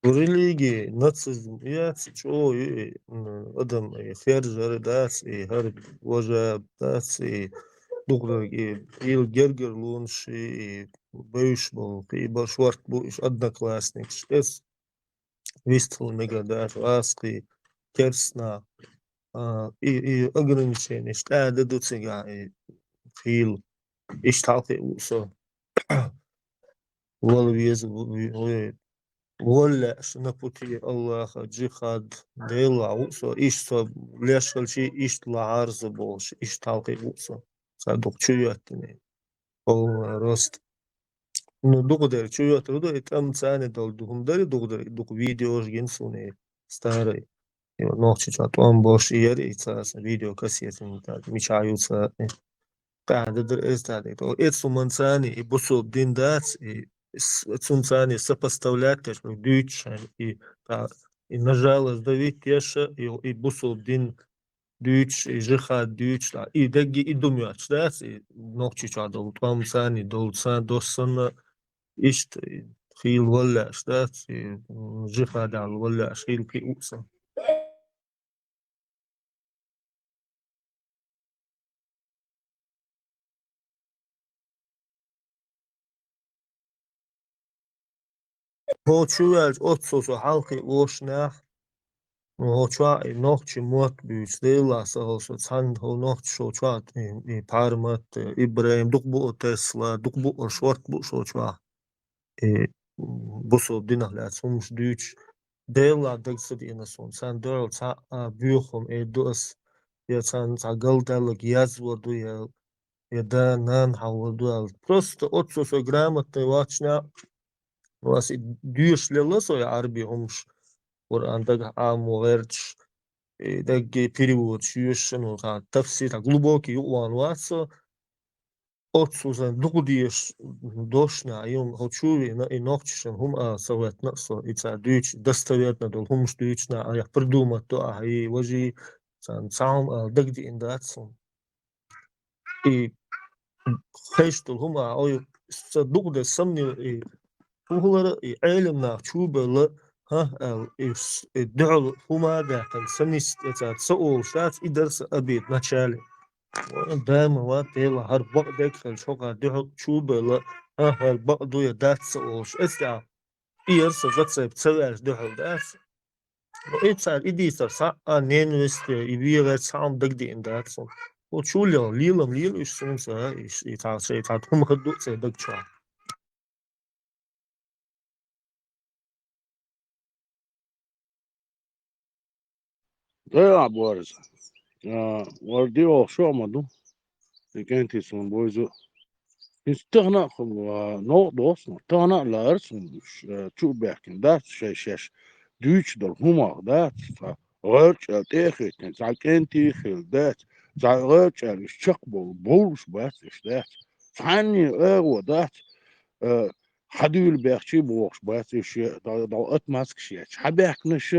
В религии, нацизм, я чё, и адам, и херджары, да, и хар вожа, да, и дугра, и ил гергер лунш, и бэйш был, и башварт был, и одноклассник, шпец, вистл мега, да, аски, керсна, и ограничения, что дадут и хил, и шталки, усо, волвез, ولا نبوتي الله جهاد ديلا وصو إيش ليش شيء إيش لعارض بوش إيش تالقي وصو صادق شويتني أو راست ну дугдар чуят руда там цане дал дугдар дуг видео жгенсуне старый и ночи чат он бош иери цас видео кассетин так мечаются قاعد استعداد это манцани и бусо диндас и цунцани сопоставлять дюч и нажала сдавить теша и бусо дин дюч и жиха дюч и деги и думач да и ночи чадал там цани долца досна ишт خيل ولا اشتات جيخا دال ولا اشيل في اوسا هو شوال اوتسوسو حلقي وشناخ هو شوا نوخش موت بيش ديلا سهوسو تساند هو نوخش شو شوا بارمت ابراهيم دقبو تسلا دقبو شورت بو شو شوا بوسو دينه لا سومش ديوش ديلا دكسدي انسون سان دورل تا بيوخم دوس يا سان تا голдалок язводу я да нан хавдуал просто отсосо грамотный вачня вас дюш лелосо я арби хомш Quran так амуверч так перевод шуешну та тафсир глубокий уан васо отсузан дугдиеш дошня им хочуви и нохчшен хум совет насо и ца дюч достоверно дол хумш дючна я придумать то и вожи сан сам дагди индатсон и خيشتل هما أو صدق ده سمني وهو علمنا شوبة لا ها الدعوة هما ده كان سمني تسأل شات إدرس أبيت نشالي دائما وقت يلا هربق ديك شوكا دعوة شوبة لا ها هربق دو يدات تسألش استع إيرس زت بتسويش دعوة داس إتصال إديسر سا نينوست يبيغ سام دقدي إن داتسون وتشوليو ليلم ليل إيش سمسا إيش يتعاد هم خدو تسيدق شوان Ja, Boris. Варди шо маду. Кенти сон бойзо. Истерна но досно. Тана ларс чу бекин да шеш. Дюч дол хума да. Рч техет, кенти хил да. Рч шакбол болш бас да. Фани эго да. حدول بيحكي بوخش بس إيش ضوءت ماسك شيء حبيك نش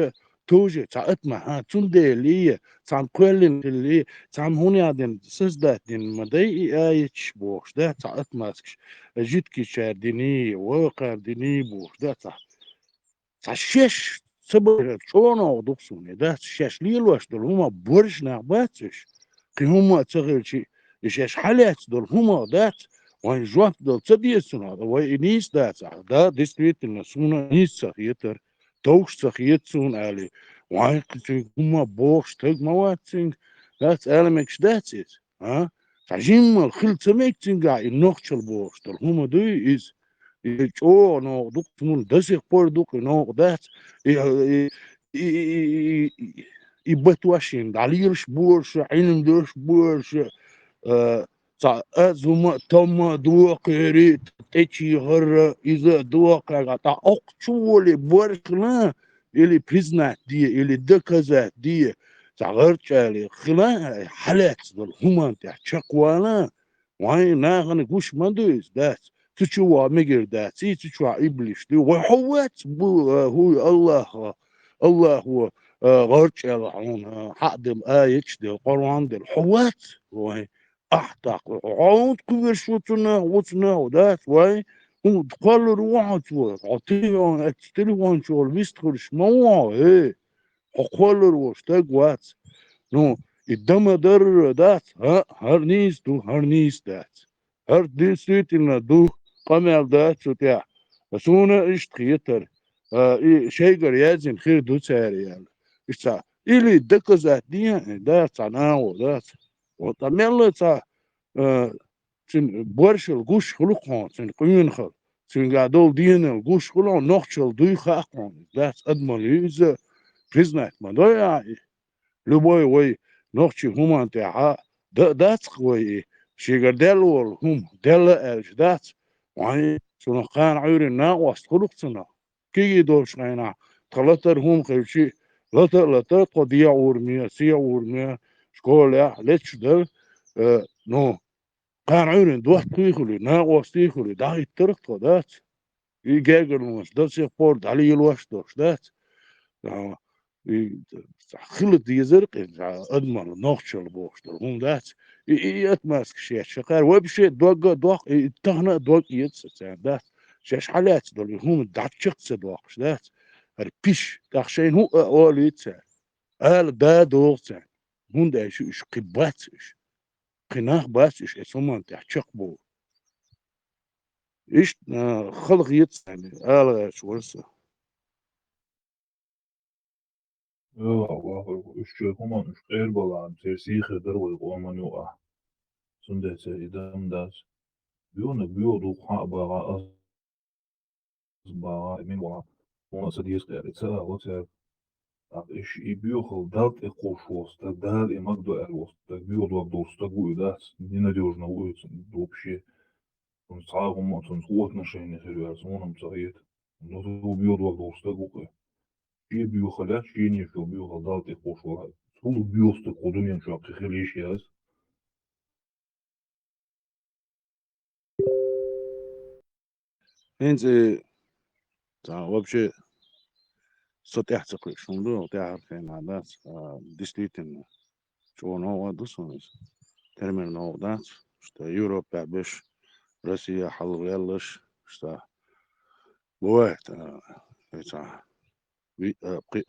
توجه تعت ما ها تندي لي تعم كلن اللي تعم هوني عدن سزدات دين مدي ايش بوخش ده تعت ماسك جيت كي شار ديني واقع ديني بوخش ده تعشش سبب شلون دوكسون ده شش ليلوش دول هما برش نعباتش كي هما تغير شيء إيش حالات دول هما ده وين جوات دول تديسون هذا وين نيس ده действительно سونا نيس سخيتر توش سخيتسون علي وين كتير هما بوش تج مواتين that's elements that's it ها تعجيم الخل تميكتين قاعد نوخش البوش دول هما دي is او نو دوك تمون دسيق بور دوك نو that يبتواشين دليلش بورش علمش بورش زما تما دوقيري تيجي هر إذا دوقة تا أقشولي بورخنا اللي признать دي اللي доказать دي تعرفش خلا حالات الهمان تحشقوانا وين ناخن قوش مدوز دات تشوا مجر دات تشوا إبليس دي وحوات هو الله هو غرش العون حقدم آية دي القرآن دي الحوات وين أحتاق عود كبير شوتنا ودات وين هم تقال روحات عطيه التليفون شغل بيستخدش مواه إيه أقوال روش تقوات نو الدم در دات هر نيس دات هر دين سيتنا دو قمل دات شتاع سونا إشت خيتر شيء يازن خير دو ساريال إشتا إلي دكزات دي دات عناو دات وطميل تا تن بورشل قوش خلقون تن قيون خل تن قادول دين القوش خلقون نخشل دوي خاقون دات أدمال يزا признать مدويا любой وي نخشي همان تاعها دات قوي شيغر دلول هم دل الش دات وعي سنقان عير الناقوس خلقتنا كي دوش غينا تلتر هم خيشي لتا قضية ورمية سيا ورمية شكولا لتش دل نو قان عير دوح تيخلي ناقوس تيخلي دا يترق دات يجاجر نوش دات سيقور علي الوش دوش دات خلط يزرق أدمر نخشل بوشتر هم دات يتماسك شيء شقار وبشيء دوق تهنا دوق يتسع دات شاش حالات دول هم داتشق صدوقش دات هربيش داخشين هو أولي يتسع دا دوقتع هم دا إيش قباتش قناخ باتش اسمان تحشق بو إيش خلق يتسع شو ورسه همان غير بلان ترسيخ دروي قومان يوقع سندة سيدام داس بيودو خاء باغا أصباغا من ولا ونا سديس غير إتساء وتساء إيش بيوخل دالت إقوش وسط دال إمقدو الوسط بيودو أقدوس تقوي داس نيناديوجنا ويت دوبشي ونصعاهم تنصوت نشين خير سمونا مسايد نودو بيودو أقدوس تقوي شيء بيوخلات شيء نيشو بيوخل دالت إقوش ولا سولو بيوست قدومين شو أقخليش ياس انت вообще сотях цеклиш ну تعرف ان عادات действительно что новое дусонис термин новое что Европа беш Россия حلويلش что бывает это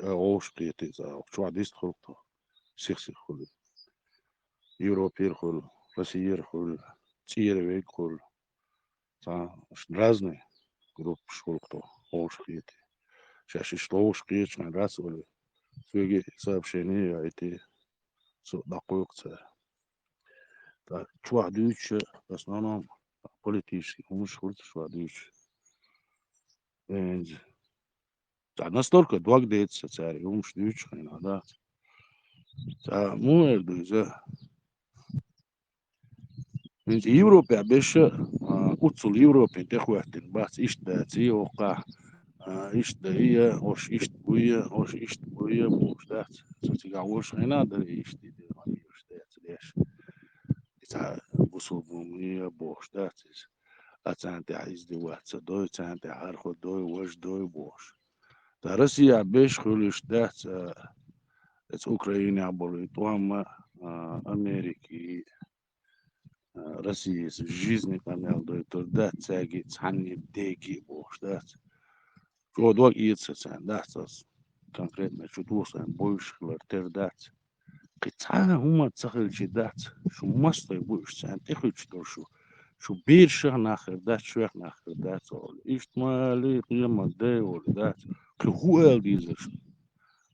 اوش قيتي شو عديست خلطه سيخسي خل Европа خل Россия خل تير خل разные группы خلطه اوش قيتي сейчас что уж конечно раз или свои сообщения эти находятся так чувствуется в основном политический умышленный чувствуется да настолько двигается царь умышленный да да муэрду за в Европе обещаю уцел Европе техуатин бас ишта циока إيش هي أوش إيش بويا موش ده تيجي عوش هنا ده إيش دي إيش ده ليش إذا بوصل بومية بوش ده أنت عايز دي واحد دوي أنت عارف دوي وش دوي بوش ده روسيا بيش خليش ده أوكرانيا بوليتوما أمريكي روسيا жизни канал دوي ده تاجي تعني ديجي بوش ده شو دوق يتسع داتس конкретно شو توصل بوش خلر دات قطعة هما تسخل شدات شو مصطي بوش سان تخلش شو بير شغ ناخر دات شو ناخر دات إيش ما لي قيمة ده ولا دات كهو ديزش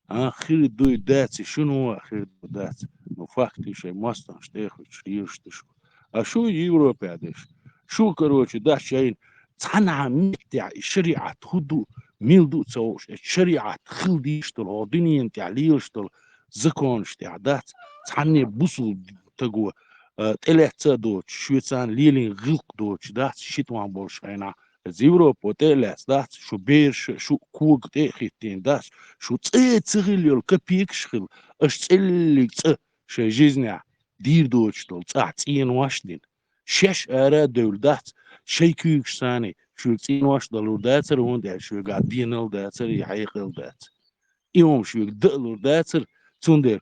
آخر دوي دات شنو آخر دات نفاقتي شيء مصطي شتخلش ريشتش شو يوروبا دش شو كروش دات شيء صنع متع شريعة هدو ميلدو تسوش الشريعة خلديشتل هاديني انت عليشتل законште адат цанне бусул тагу телеца доч швецан лилин гилк доч дат шитван болшайна Европа телес дат шу берш шу куг техитин дат шу цицгилёл копикшхил аш целлик ц ше жизня дир доч тол цин вашдин шеш ара дөлдат шейкюк сани шу цин ваш долурдатер ундер шу гадинал датер яйгыл дат иом шу долурдатер цундер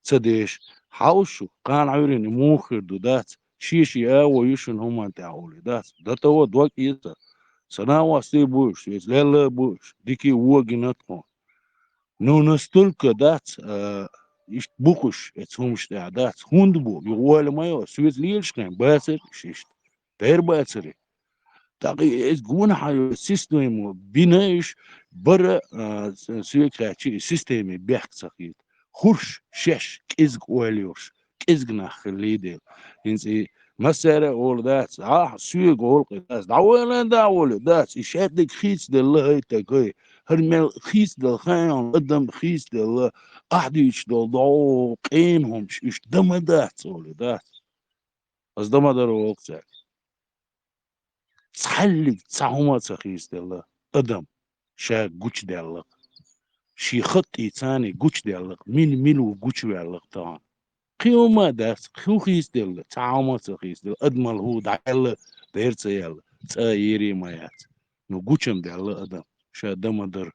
цадеш حاوشو كان عيرين موخر دودات شيشي ويشن هم تعولي دات دتو دوك يتا سناوا سي بوش لا بوش ديكي وغيناتكم نو نستلك دات iş bukuş etsomuş da dats hund bu yol mayo süz lielschen basır şiş der basır taqi es gun hayo sistemi binaish bara sürekli sistemi behksakit Hurş, şeş, kizg oluyor, kizgna khilide. İnse mesela orada, sürekli orada, davul, das, işetlik his de Allah tekay, her mel his de khayan, adam his de Allah, ahdiş de Allah, qinhum, iş damadat orada. Az damadar olacak. Sallik, sahuma his de Allah, adam, şey güç de Allah. شي خطي ثاني قوش ديالك مين وقوش ديالك طبعا قيوما داس خوخيس ديال تعامل سخيس ديال ادمل هو دايل ديرت يال تايري مايات نو قوشم ديال ادم شا دم در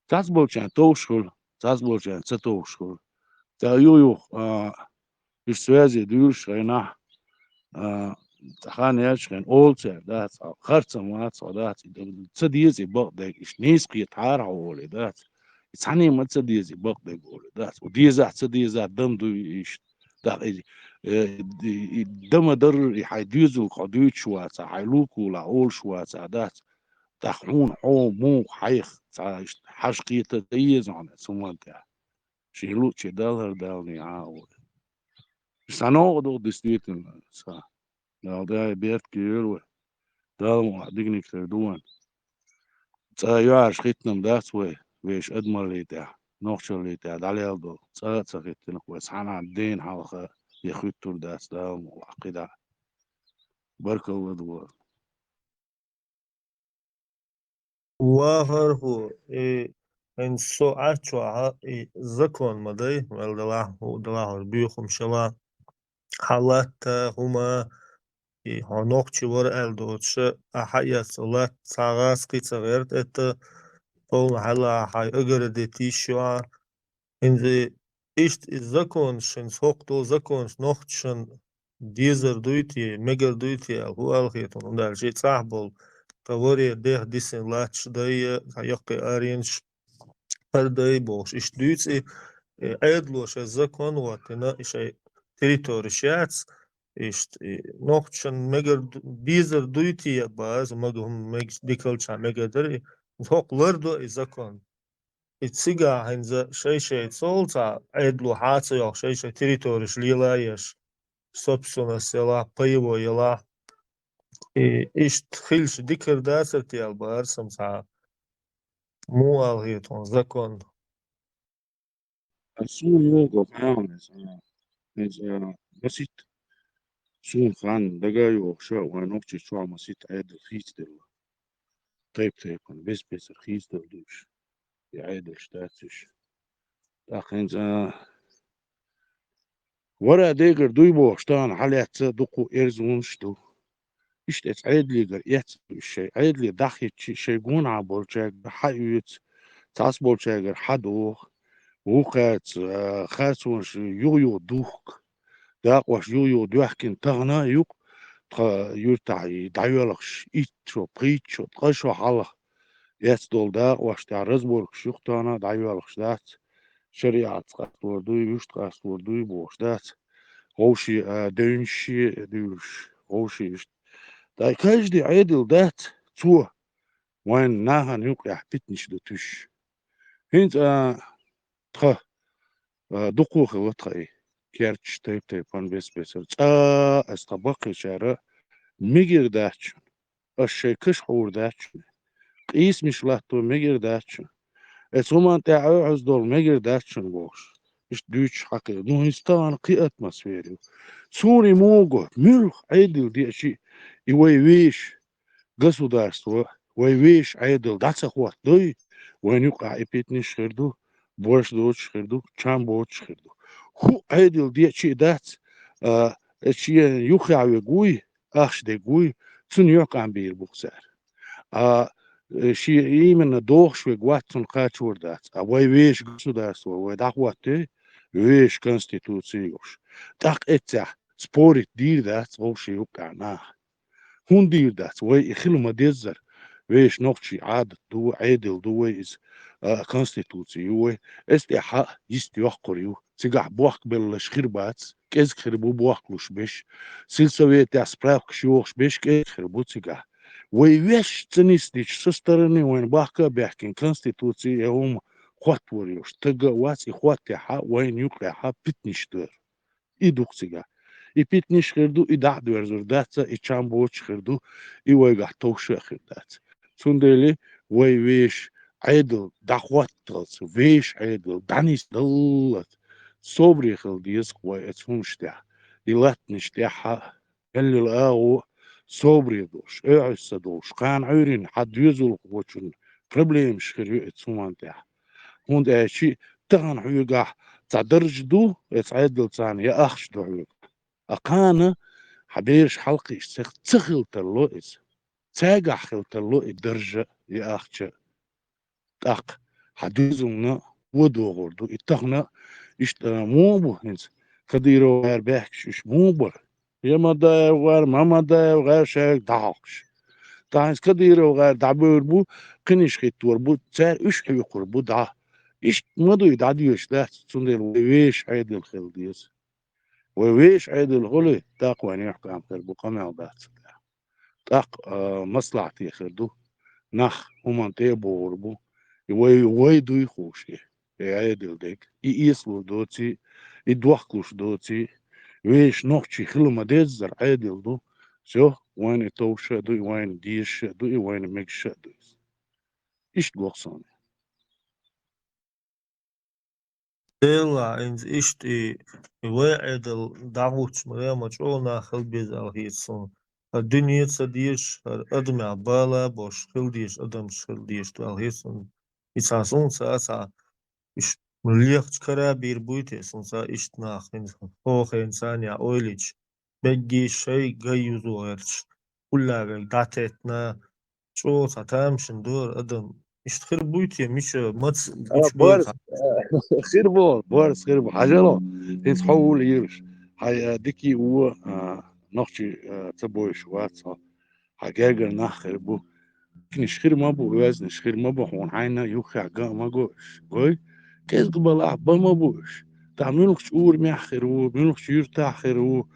تاسبولچان توشخول تاسبولچان ستوشخول تا يو في связи ديوش هنا خان ياشخن اولتر دات خرصم وات صدات تصديزي بقدك ايش نيسقي تعارعوا دات ثاني ما تصديزي بقدك دات وديزا تصديزا دم دو ايش دات دم در يحيديزو قدوت شوات حيلوكو لا اول شوات دات تخون حو مو حيخ حشقي تتيز عن سمانتا شيلو تشي دالر دالني عاود سانو دو ديستيتن صح Nou, daar beert keer daarom dignik te doen. Ja, schieten dat we wees admiralita, nog zo lita, daleldo. Zeg het nog eens aan deen halen. Je goed door dat daarom akida. Barkel door. وآخر هو إن ساعات زكون مدي والدلاه بيخم شلا حالات هما هنوخشي ور الدوتش أحيا صلاة ساعات قيتغيرت قول حلا حي أجردتي شوا إن إشت الزكون شن سوقتو زكون نوخشن ديزر دويتي مجر دويتي هو الخيطون ودال شيء صاحبول كوري ده ديسن لاتش داي يقي أرينش فرداي بوش إش دويتي أيدلوش الزكون واتنا إشي تريتوريشياتس إشت نوخشن مجر ديزر دويتي باز مجهم مج ديكلشا مجر دري هوق لردو الزكون إتسيجا هنزا شيء صولتا أيدلو حاتي أو شيء تريتوريش ليلايش سوبسونا سلا بايبو يلا إيش تخيلش ذكر داسرتي البارسم ساعة مو الغيتون زكون السون يوقف عامس بسيط سون خان دقايق شو ونوكشي شو مسيت عيد الخيس دل طيب بس الخيس دلوش يعيد الشتاتش لكن ورا ديجر دويبو شتان حالات دقو إرزون شتو İşte عيدلي الشيء عيدلي داخل شيء جون bolchak حيوت تاس bolchak حدو وقت خاصون يو دوك داق واش يو دوحكن تغنا يوق يرتاع دايولخش إيتشو بريتشو تقشو حاله يتدول داق واش تاع رزبورغ شوختانا دايولخش دات شريعة تقاس وردوي بوش تقاس وردوي بوش دات غوشي دونشي دوش غوشي Da каждый عيدل دات تو وين ناها نوقع بتنش دوتش هنت تخ دقو خلطخي كيرتش تيب فان بس استبقي شارع ميجر داتشون الشي كش حور داتشون قيس مش لاتو ميجر داتشون ეს მომენტი აუზ დოლ მეგერ დასჩენ ბოშ ის დუჩ ხაკე ნუ ინსტან ყი ატმოსფერი სური მოგო მილხ აიდილ დიში ივე ვიშ государство ой виш აიდილ დაცახوات დოი when you epitni შერდუ ბოშ დოჩ შერდუ ჩამ ბოჩ შერდუ ხუ აიდილ დიში დაც ეჩი იუხავე გუი ახშდე გუი ცუნ იოყამბիր ბუხსარ și imенно дохшве гватсон качурдац а вой веш государство вой дахвате веш конституциjoш так etja спорит дирдац воши укана хун дирдац вой ихилма деззар веш нохчи ад ду айдил ду из конституции вой эсте ха ист йохқурю цигах бох беллаш хирбац кез хирбу бохлуш беш силсовет асправк шух беш кез хирбу цигах Ой вещь ценистич со стороны войн бахка бяхкин конституции хватворюш тага вас и хватяха войн юкляха питништер и духцига и питниш херду и дадверзур даца и чамбоч херду и войга тоши хердац сундели ой вещь айдл дахватталс вещь айдл данис даллат собрихал диес хвай эцунштя и латништяха эллил ау صبري دوش اعس دوش كان عيرين حد يزول وشن проблем شخري اتسومان تاع هون اشي تغن عيقا تعدرج دو اتعدل تاني يا اخش دو عيقا اقانا حبيرش حلقي تخل تلو اس تاقع خل تلو الدرجة يا اخش تاق حديزونا ودو غردو اتغنا اشت موبو هنس كديرو غير بحكش موبو يما دا وغير ماما دا وغير شاك داقش تانس كدير وغير دعبور بو قنش خيتور بو تسار اش حيقر بو دا اش مدو يدعديوش دا تسندل ويش عيد الخل ديس ويش عيد الغلي تاق وين يحكي عم خربو قمع دات تاق مصلحتي خردو نخ همان تيبور بو وي دوي خوشي عيد الديك يسلو دوتي يدوخكوش دوتي ويش نوخشي خلما ديزر عادل دو شو وين توشا دو وين ديش دو وين مكشا دو ايش دوخصاني ديلا انز اشتي وعدل دعوت مريم جونا خلبيز الهيسون الدنيا تديش ادمع بالا بوش خلديش ادم خلديش تو الهيسون يساسون ساسا اش مليخ كرا بير بويتي سونسا اشتنا خوخ انسان يا اويليش بگي شي غيوزو هرش كلها داتتنا شو ساتامشن دور ادم اشتخر بويتي مش ماتس بارس خير بارس خير حاجة انت حول يرش هاي ديكي هو نوخشي تبويش واتسا حاجاجر نخر بو كنش خير ما بو وزن خير ما بو هون عينا يوخي عقا ما قوش قوي كيس قبل عبا ما بوش تعملوش اور ميحخر و ملوش يرتاح خير و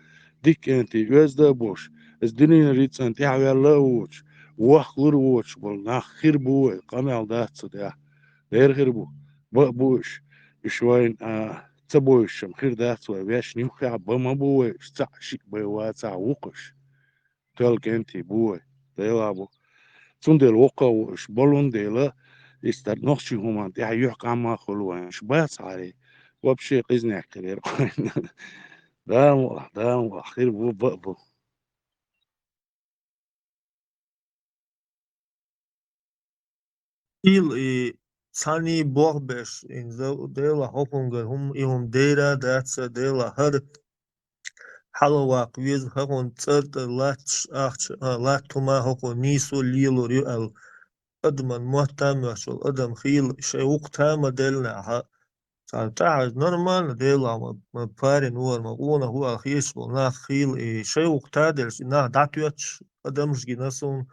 ديك انتي وزدا بوش از دنيا ريتس انتي عوال ووش وخلور ووش والناخ خير بو قامل دات صديا غير خير بو بوش شوين تبوش خير دات وياش نيوخي عبا ما بوش تعشيك بيواتع وقش تلك انتي بو ديلا تندل وقا وش بولون ديلا يستر نخشي هما دي يحكى عما خلوان شباس علي وبشي قزني كرير دام خير بو il sani borbesh in dela hopunga ihum dera datsa dela har halawaq viz hakon tsat lach ach latuma hoko nisu lilo al adman muhtam shol adam khil shay waqtama delna ha تعال نورمال ديلا ما بارين ور ما قونا هو الخيش ونا خيل شيء وقتادر نا داتيوتش ادمش جناسون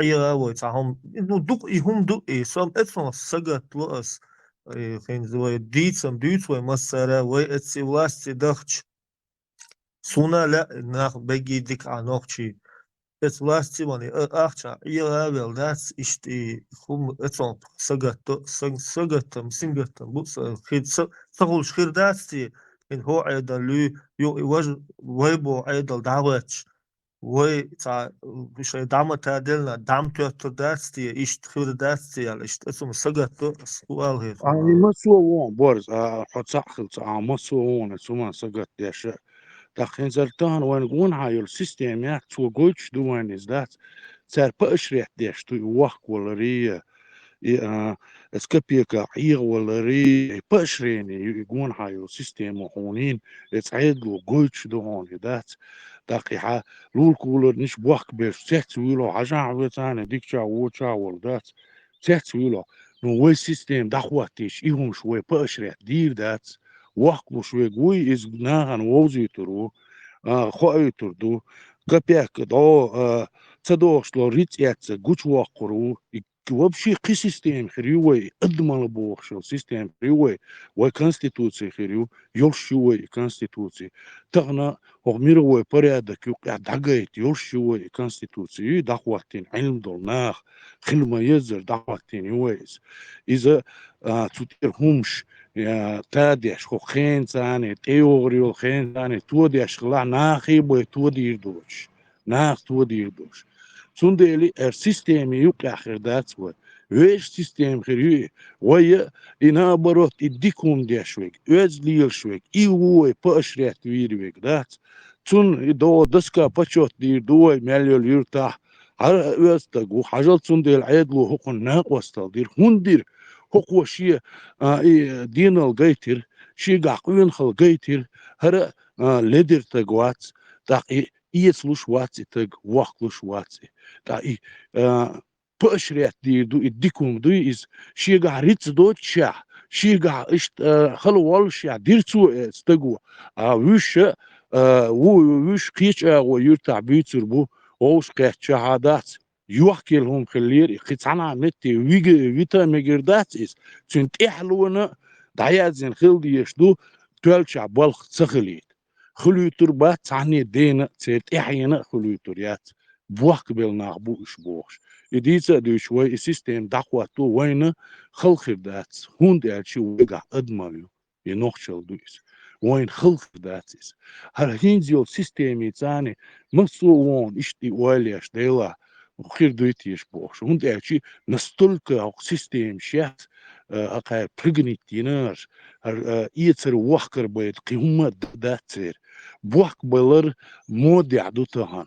ايغا ويتاهم انه دوق يهم دوق سام اتفون سغت لوس خين زوي ديتسم ديتس وي مسارا وي اتسي ولاستي دخش سونا لا ناخ بيجي ديك انوخشي ات ولاستي ماني اخشا ايغا ويل داتس اشتي خم اتفون سغتم سينغتم بو خيت سغول شخير داتسي ان هو ايضا لو يو ويبو ايضا دعوتش Voi şey damat adelna dam tötürdatsdiye iş tıkırdatsdiye işte sagatto sual her. ما سوون بورز حتصحخلت ما سوون سوما سقط داش دخين زرتان وين قون هاي السيستم يا تو قوتش دوين is that سر بأشريح داش تو وق ولا ريه اسكبيكا عيغ ولا ريه بأشريني يقون هاي السيستم وحونين يتعيدلو قوتش دوين that دقيقة لول كولر نش بوق بيش تحتويلو عجان عويتان ديك شاو شاول that تحتويلو نو وي سيستم دخواتيش إيهم شوي بأشريح دير that وقت شوي قوي إز ناغن ووزي ترو خواهي تردو كبيك دو تدوش لو ريت ياتس قوش وقرو وبشي قي سيستم خريوي ادمان بوخشو سيستم خريوي وي كونستيتوسي خريو يوشوي كونستيتوسي تغنا وغميرو وي بريادك يوقع دقايت يوشوي كونستيتوسي دخواتين علم دولناخ خلما يزر دخواتين يويز إذا تطير همش يا تاديش خو خين ثاني تيوريو خين ثاني توديش خلا ناخي بوي تودير دوش ناخ تودير دوش سونديلي السيستم يوقع خير داتسوا ويش سيستم خير ويا إنا بروت إديكم ديشويك ويز ليل شويك إيوه بأشريت ويرويك دات تون دو دسكا باتشوت دير دوي مليول يرتاح على ويستقو حاجات سونديل عيدلو هقن ناقوستال دير هندير هو شيء دين الجيتر شيء قاقوين خل جيتر هر ليدر تجوات تاقي يسلوش واتي تج وقلوش واتي تاقي بأشريت دي دو إديكم دو إز شيء قاريت دوت شا شيء قا إشت خلو والشيا ديرتو استجوا وش وش قيش ويرتع بيتر بو وش قيش شهادات يوحكي لهم خلير خيتانا متي ويتا مجردات إس تنتحلونا دعيازين خلدي يشدو تولشع بالخ تسخليت خلوتر بات تعني دينا تنتحينا خلوتريات بوحك بالناغ بو إشبوش إديسا دو شوي السيستم دقواتو وين خلخردات هوند ألشي ويقع أدماليو ينوخشل دويس وين خلخردات إس هرهينزيو سيستمي تاني مصوون إشتي ويليش ديلا وخير دويتيش بوش وند ألشي نستلقى سيستم شات أقا برغنيتينار إيتر وحكر بيت قيمة داتير بوحك بلر مودي عدو تهان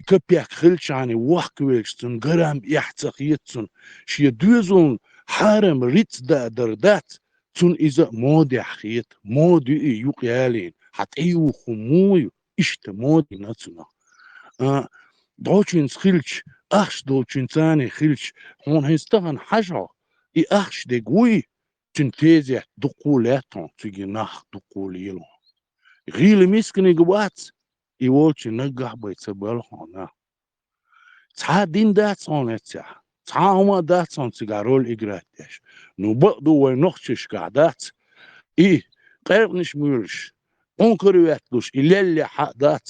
كبيك خلشاني وحك ويلشتن غرام يحتقيتن شي دوزون حارم ريت دا دردات تون إذا مودي حخيت مودي يقيالين حتى إيو خمويو إشت مودي نتنا دوچين خلش أخش دوچين تاني خلش هون هستغن حاجة إي أخش دي قوي تنتيزي دقولاتون تيجي ناخ دقوليلون غيلي ميسكني قوات يوالشي نقح بيتسبالهون تا دين داتسون اتسا تا هما داتسون تيجارول إقراتيش نو بقدو وينوخشش قعدات إي قيرنش ميرش انكرواتلوش إلالي حقدات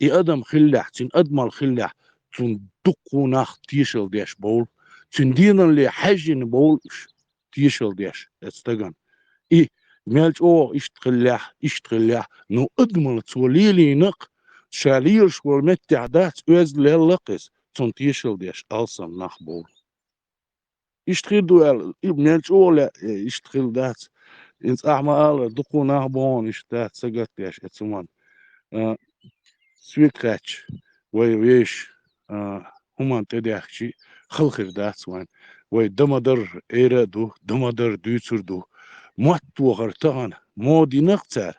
إي أدم خلاح تين أدمال خلاح تون دقو ناخ تيشل ديش بول تين دينا اللي حاجين بولش تيشل ديش استغن إي مالج اشتغلاح نو أدمال توليلي نق شالير شوال متعدات أز للقس تون تيشل ديش ألسن ناخ بول اشتغل دوال مالج لا اشتغل دات إنت أعمال دقو ناخ بون اشتات سقط ديش اتسمان سويكاتش ويش همان تداخشي خلخر دات وين وي دمدر إيرادو دمدر دوتردو مواتو غرتان مودي نقتر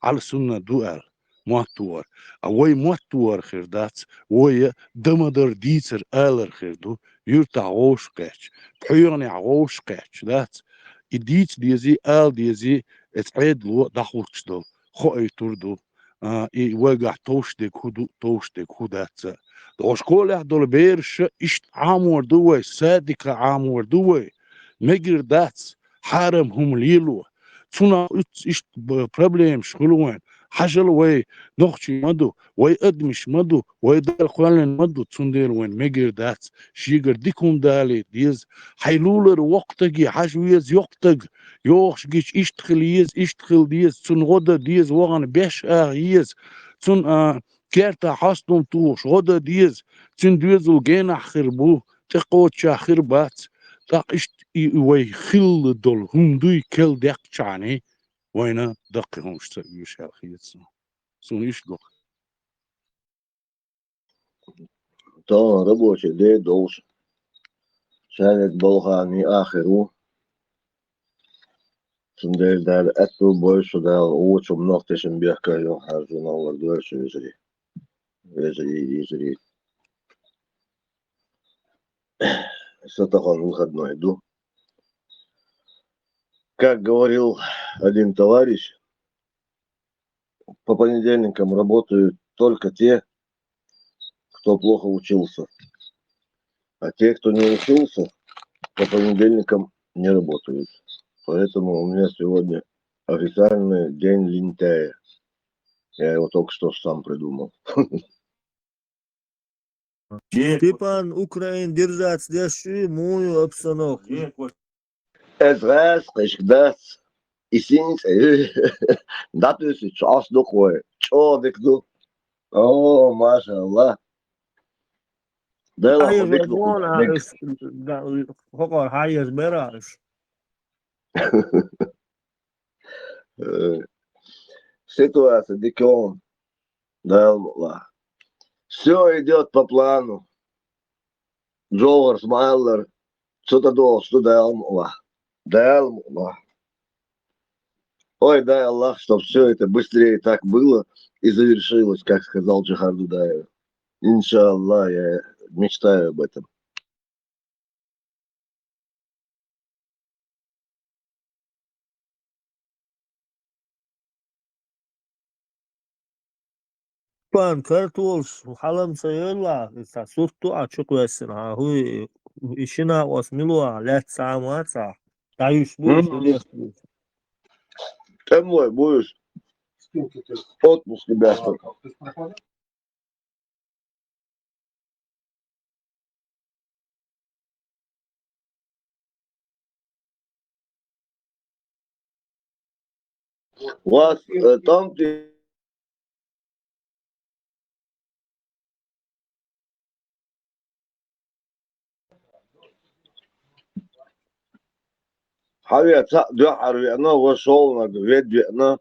على سنة دوال مواتور وي مواتور خردات وي دمدر ديتر آلر خردو يرتع غوش قاتش بحيرني غوش قاتش دات إديت ديزي آل ديزي اتعيد لو دخوش دو خواهي تردو إي وقع توشتك هدات دوش كله دول بيرش إشت عامور دوي صادق عامور دوي مجر دات حارم هم ليلو تنا إشت بروبليم شغلوين حاجل وي نخشي مدو وي أدمش مدو وي دال قوالن مدو تندير وين مجر دات شيقر ديكم دالي ديز حيلولر وقتك حاجويز يقتك يوخش جيش اشتغل ديز تن غدا ديز وغن بيش يز تن kerta hastum tuş oda diz cindüzul gena xirbu teqocha xirbats tak ist way khil dol hunduy kel dekchani wayna daqihum işte yüşel khiyetsin sun iş gok То рабочий день должен. Шарит Болгани ахиру. Сундель дал эту больше дал очень много тысяч бехкаю харжунал дальше езри. Сатахан выходной иду. Как говорил один товарищ, по понедельникам работают только те, кто плохо учился. А те, кто не учился, по понедельникам не работают. Поэтому у меня сегодня официальный день лентяя. Я его только что сам придумал. Степан, Украин, держаться, держи мою обстановку. Es reißt nicht das. Ich singe das ist aus der Kohle. Чёрт, du. Oh, mashallah. Да, Hayır, ходик, ну, Hokar, hayır, beraber. Ситуация, дикон. Да, Allah. Все идет по плану. Джовар, Смайлер, что-то должен, да, Allah. Да, Allah. Ой, дай Аллах, чтобы все это быстрее так было и завершилось, как сказал Джихар Дудаев. Иншаллах, я мечтаю об этом. Степан, kartvols, halam sayırla, surtu açık versin ha. Huy, işine osmilu, let samatsa. Dayış bu, şöyle. Ты мой будешь отпуск тебя сколько? У вас там ты حبيبي جحر بأنه وصولنا بفيد بأنه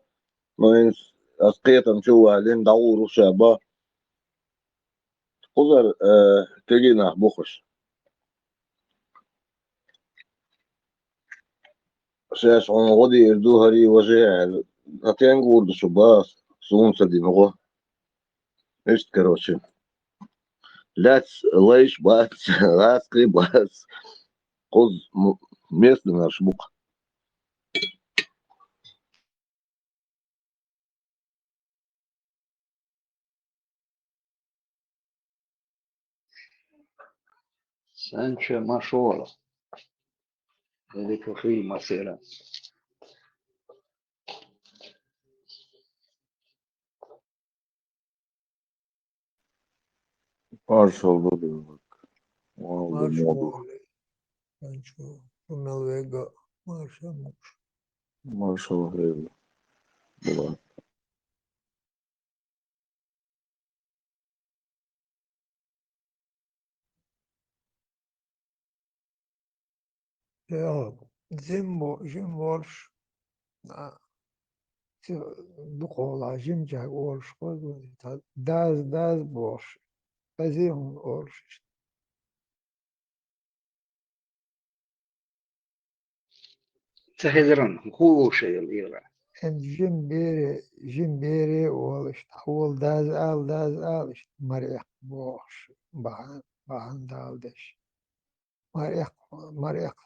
ما أسقيتم شو بعدين دور وشابه خضر تجينا بخش سياس عن غدي الدوهري وزيع هتين قول شباس سون سدينغو إيش كروشي لاس ليش باس لاسقي باس قز местный шмук. Sancho Mashola, ele que fui Macera. Marshall dedi. Marshall, Sancho, Melvega, Marshall. Marshall dedi. Bulan. Ja, Jim Walsh, Dukola, Jim Jack Walsh, das Walsh, Kazim Walsh. Sahedran, هو شيء الإيران. And Jim Berry Walsh, Howell das al, Mariah Walsh, Bahan Daldish. Mariah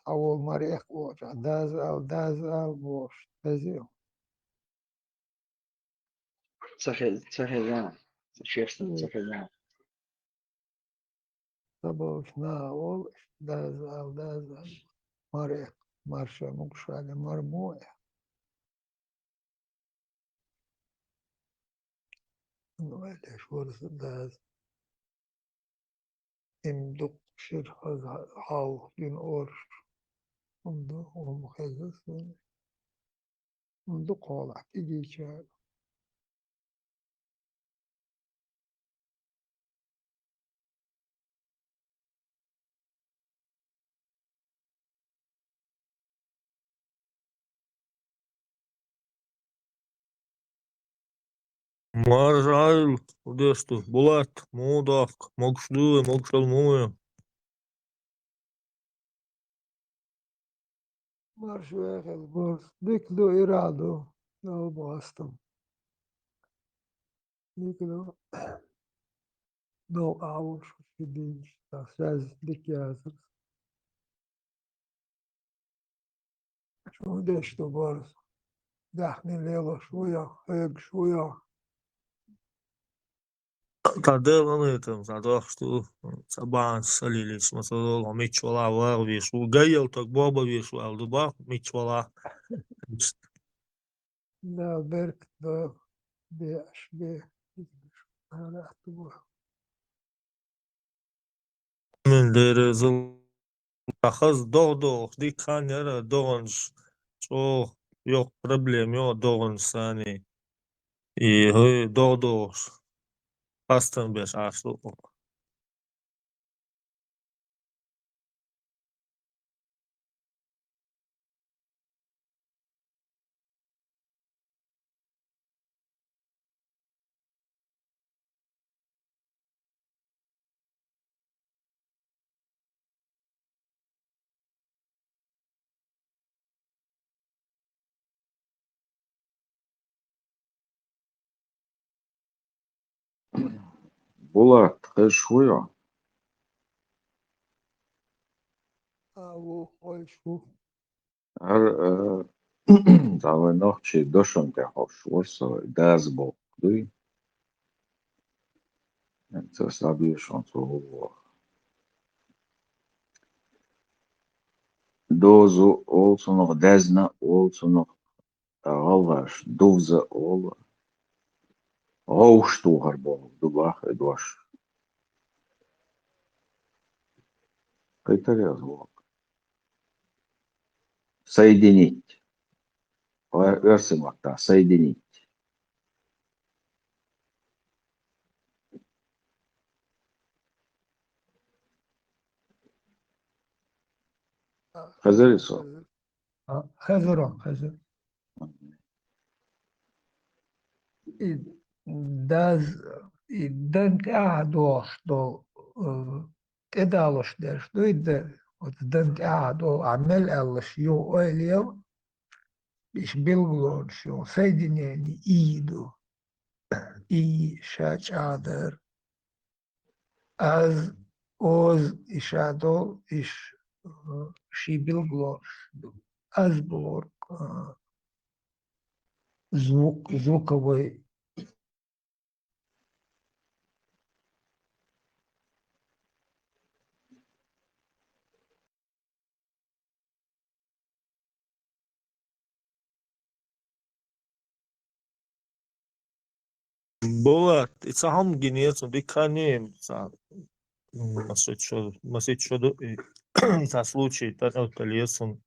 Howell, Mariah Walsh, das al Walsh, Kazim. Sahedran, Sahedran. Sabah Walsh, das al, Mariah. Marcha Mukshale Marmoya. Öyle şurası da imduk şirhaz hal gün or. Umdu umhezes. Umduk olak iyice. Маржайл, где что? Булат, Мудак, Мокшду, Мокшалмуя. משהו אחד, בוס. דיקלו אירדו. לא בוסטום. דיקלו. לא אאוש. שדינש. תעשאז דיקייזר. شو دشتو بوس. دحني ليلة شوية. هيك شوية. Тадел, он это, задох, что Сабан солились, Масадол, Мичвала, Вар, Вишу, Гаел, так Боба, Вишу, Алдуба, Мичвала. لا برك ده بيش بي. أنا أحتوه. Мен дерезил. Ахаз дох, дикхан яра догонш. Что, yok проблем, yok догонш сани. И хой дох. Пастан беш ашлу. Булат, шуя. أو أيشو. Давай ночи дошон те хошурсо дазбо. Дуй. Это сабишон то. Dozu olsun nog dezna olsun nog alvaş duvza ol. Hoştu harbo dubah edvaş. Кайта звук. Соединить. Версимакта, соединить. Хазарисо. خزرة. داز دنت قاعدوا دو كدالوش داش دويد دنت قاعدوا عمل الله يو اليوم مش بالغلون شو سيدني ايدو اي شاش عادر از اوز اشادو اش شي بالغلون از بلور звуковой. Булат, и сам генец, он диканем, масет что за случай, это лесом.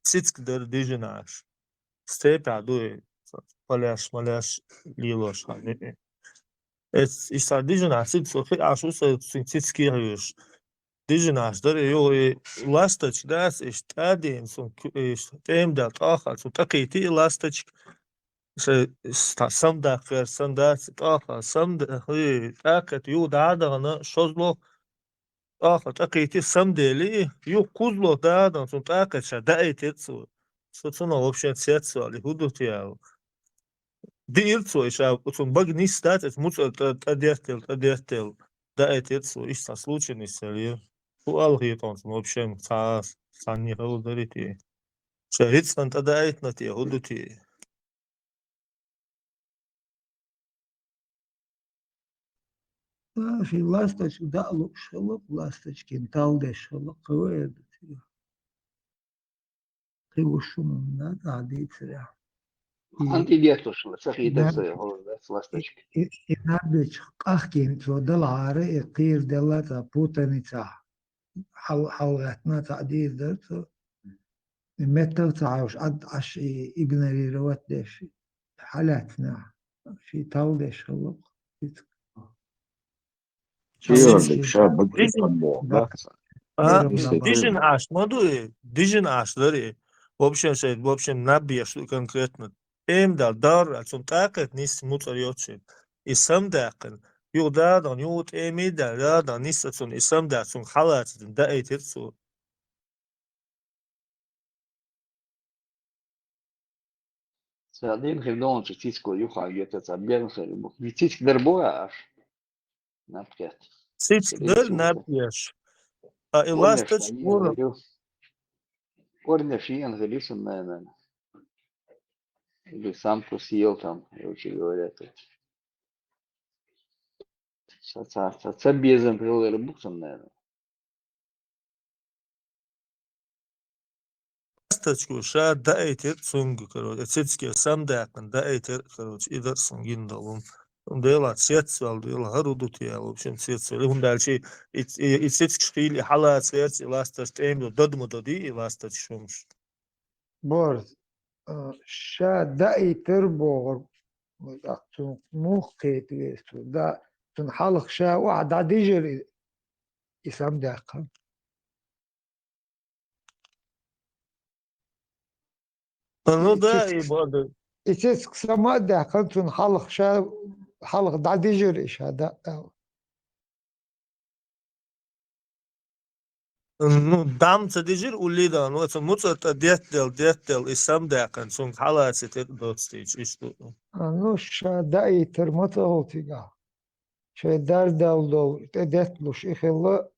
Цицк дердижинаш. Степя дуй, маляш, лилош. Es ist dižinās, cik skierjuši. Dižinās darīja, jo lastači dēs ir tādiems un tēmdēl tāhāts, un tā kā tī lastači, tā samdāk ar samdāci tāhā, tā kā jū dādāna šozlo, tāhā, tā kā tī samdēlī, jū kuzlo dādāns, un tā kā šā dāit iecū. Соцуно вообще цецуали, худотиал. Дирцу иша, он баг не статит, муцу тадертел, да это иш со случайный сели. Алгит он вообще сани ударити. Шарит сан тадает на те худоти. في لاستش دالو شلق لاستش كين تالده شلق قوي قوشون قاعد يسرع أنت ديتوش صحيح ده هو بس لاستشك إنابش قاخين تودل عاري قير دلتا بوتنيتا حلقتنا تعديل درتو متر تعاوش عد عش إجنري روات دش حالاتنا في تالدش شلق Чёрный, ща баги футбол, да? Дижин-аш, смотри, дижин-аш, смотри. В общем, набьешь конкретно Emdal darra zum taqet nis mutsar yotsin. Isam daqen. Yudadan yut emida dadan nisatsun isam daqsun halatsin da etirsu. Один хевдон чистицко юха гетец абьен хербу. Витич дербояш. Напкет. Sits del nabiyash. A elastas ora. Корня фиен залисен на или сам посеял там, очень говорят. Це безом приводили буксом, наверное. Stachku sha da etir sungu karot. Etsitski sam daqen da etir karot. Idar sungin dalum. Dela tsetsval dela harudut ya. В общем, tsetsval. Hum dalchi itsitski halat tsets elastas temdo dodmo dodi elastas shums. Borz. Şa da'i terboğur. Tun muhkit yestu. Da tun halk şa wa'da dijeri. İsam daqan. Ну да, и боды. İçes kısama daqan tun halk şa halk da dijeri şa da. Ну, дамца дижир улида, ну, это муцата детдел, и сам дaqen, sun halat et dostich, istu. Ну şa da'i termata oltiga. Şey derdel dol. Edetluş ihilla.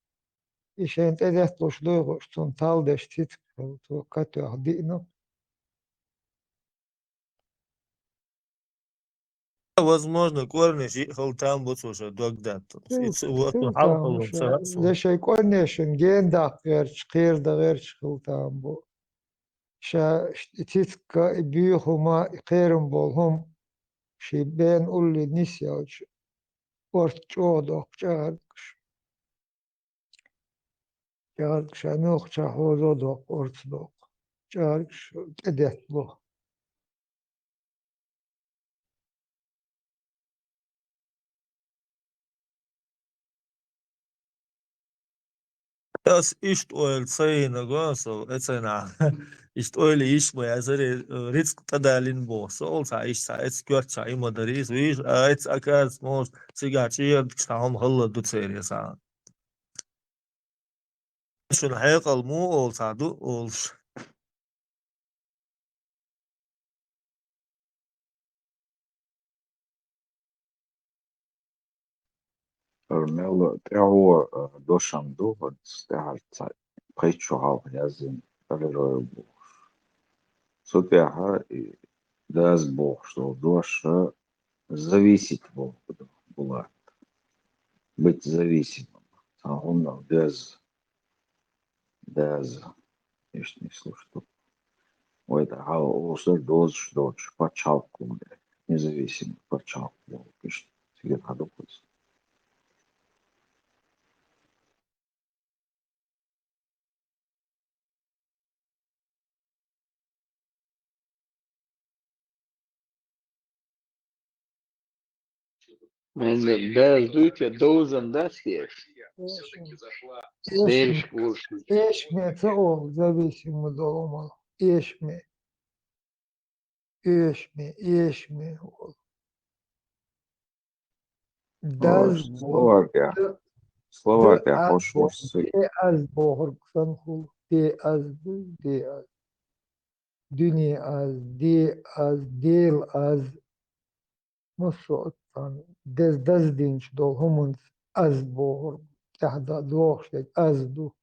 İşen edetluş duyguş. Tun tal deştit. Tu katı dino. Возможно, корни жихал там вот уже догдат. Вот халхал сарасу. Leşey konneşin genda gerç kırda gerç kıltam bu. Şa titka büyühuma kırım bolhum. Şey ben ulli nisyaj. Orçodok çarkış. Çarkış anok çahozodok orçdok. Çarkış edetlu. Das ist oil sayna goso, etsena. Ist oil ish mo yazare ritz tadalin bo. So sa ish sa ets görça imadaris wish ets akas mos sigachi tam halla du seriyasa. Şun hayqal mu olsa du olş. Melo teho došam duhod steharca priču hal jazin aliroju buš. Сутяга и даст Бог, что душа зависит была, быть зависимым. А он без еще не слушает. Ой, это уже доз, что почалку, независимо, почалку, пишет, себе подумать. Men bez duytja dozen dastješ. Deriš kurs. Eşme o зависимо дома. Eşme. Eşme. Словакия, hoş olsun. Az boğur sanhul. De az. Dünya az. De az. Del az. Nasıl tan? Dez dinç dol. Humans az boğur. Tahda doğuştek az du.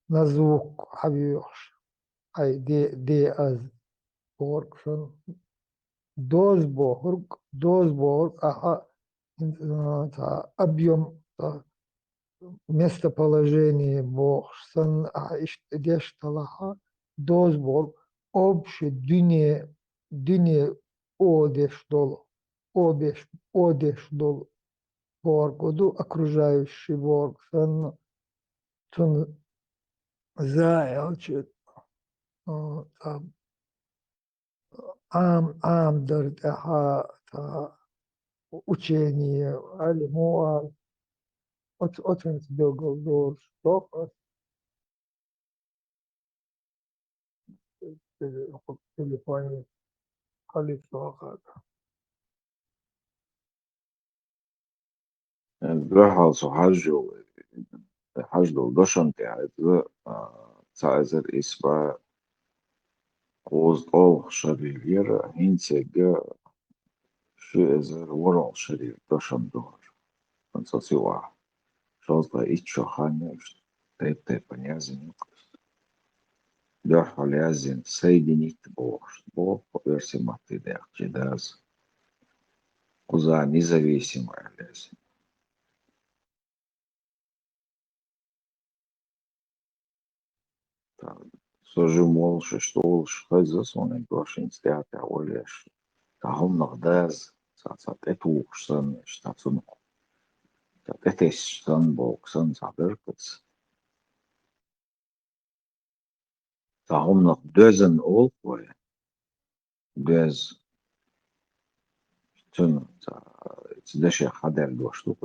Nazuk habiyoş. Ay de az. Boğur san. Doz boğur. Aha. Объем местоположение Богсан Дешталаха Дозборг общий dünya Одеш дол Боргоду окружающий Боргсан Тун Заялчит Амдер учение Алимуа очень долго что в телефоне ხალიფოხად. Grahals och Hajjol doşante aydı Caesar isba Qozdol şarilir hinsege şu ezer Voral şarir doşandor.Ансасива. Шозда ичо ханеш. Тепте понязин. Дохалязин соединить Бог. Бог по версии Маттидех Чедаз. Куза независимая лязин. Сожимол, что хазас, он и глашин стяты, а олеш. Тахом нагдаз, цацат эту ушсан, штацун. Этессан боксан заберкц. Тахом нах дөзен ол, дөз. Тун, цдеше хадер дошту,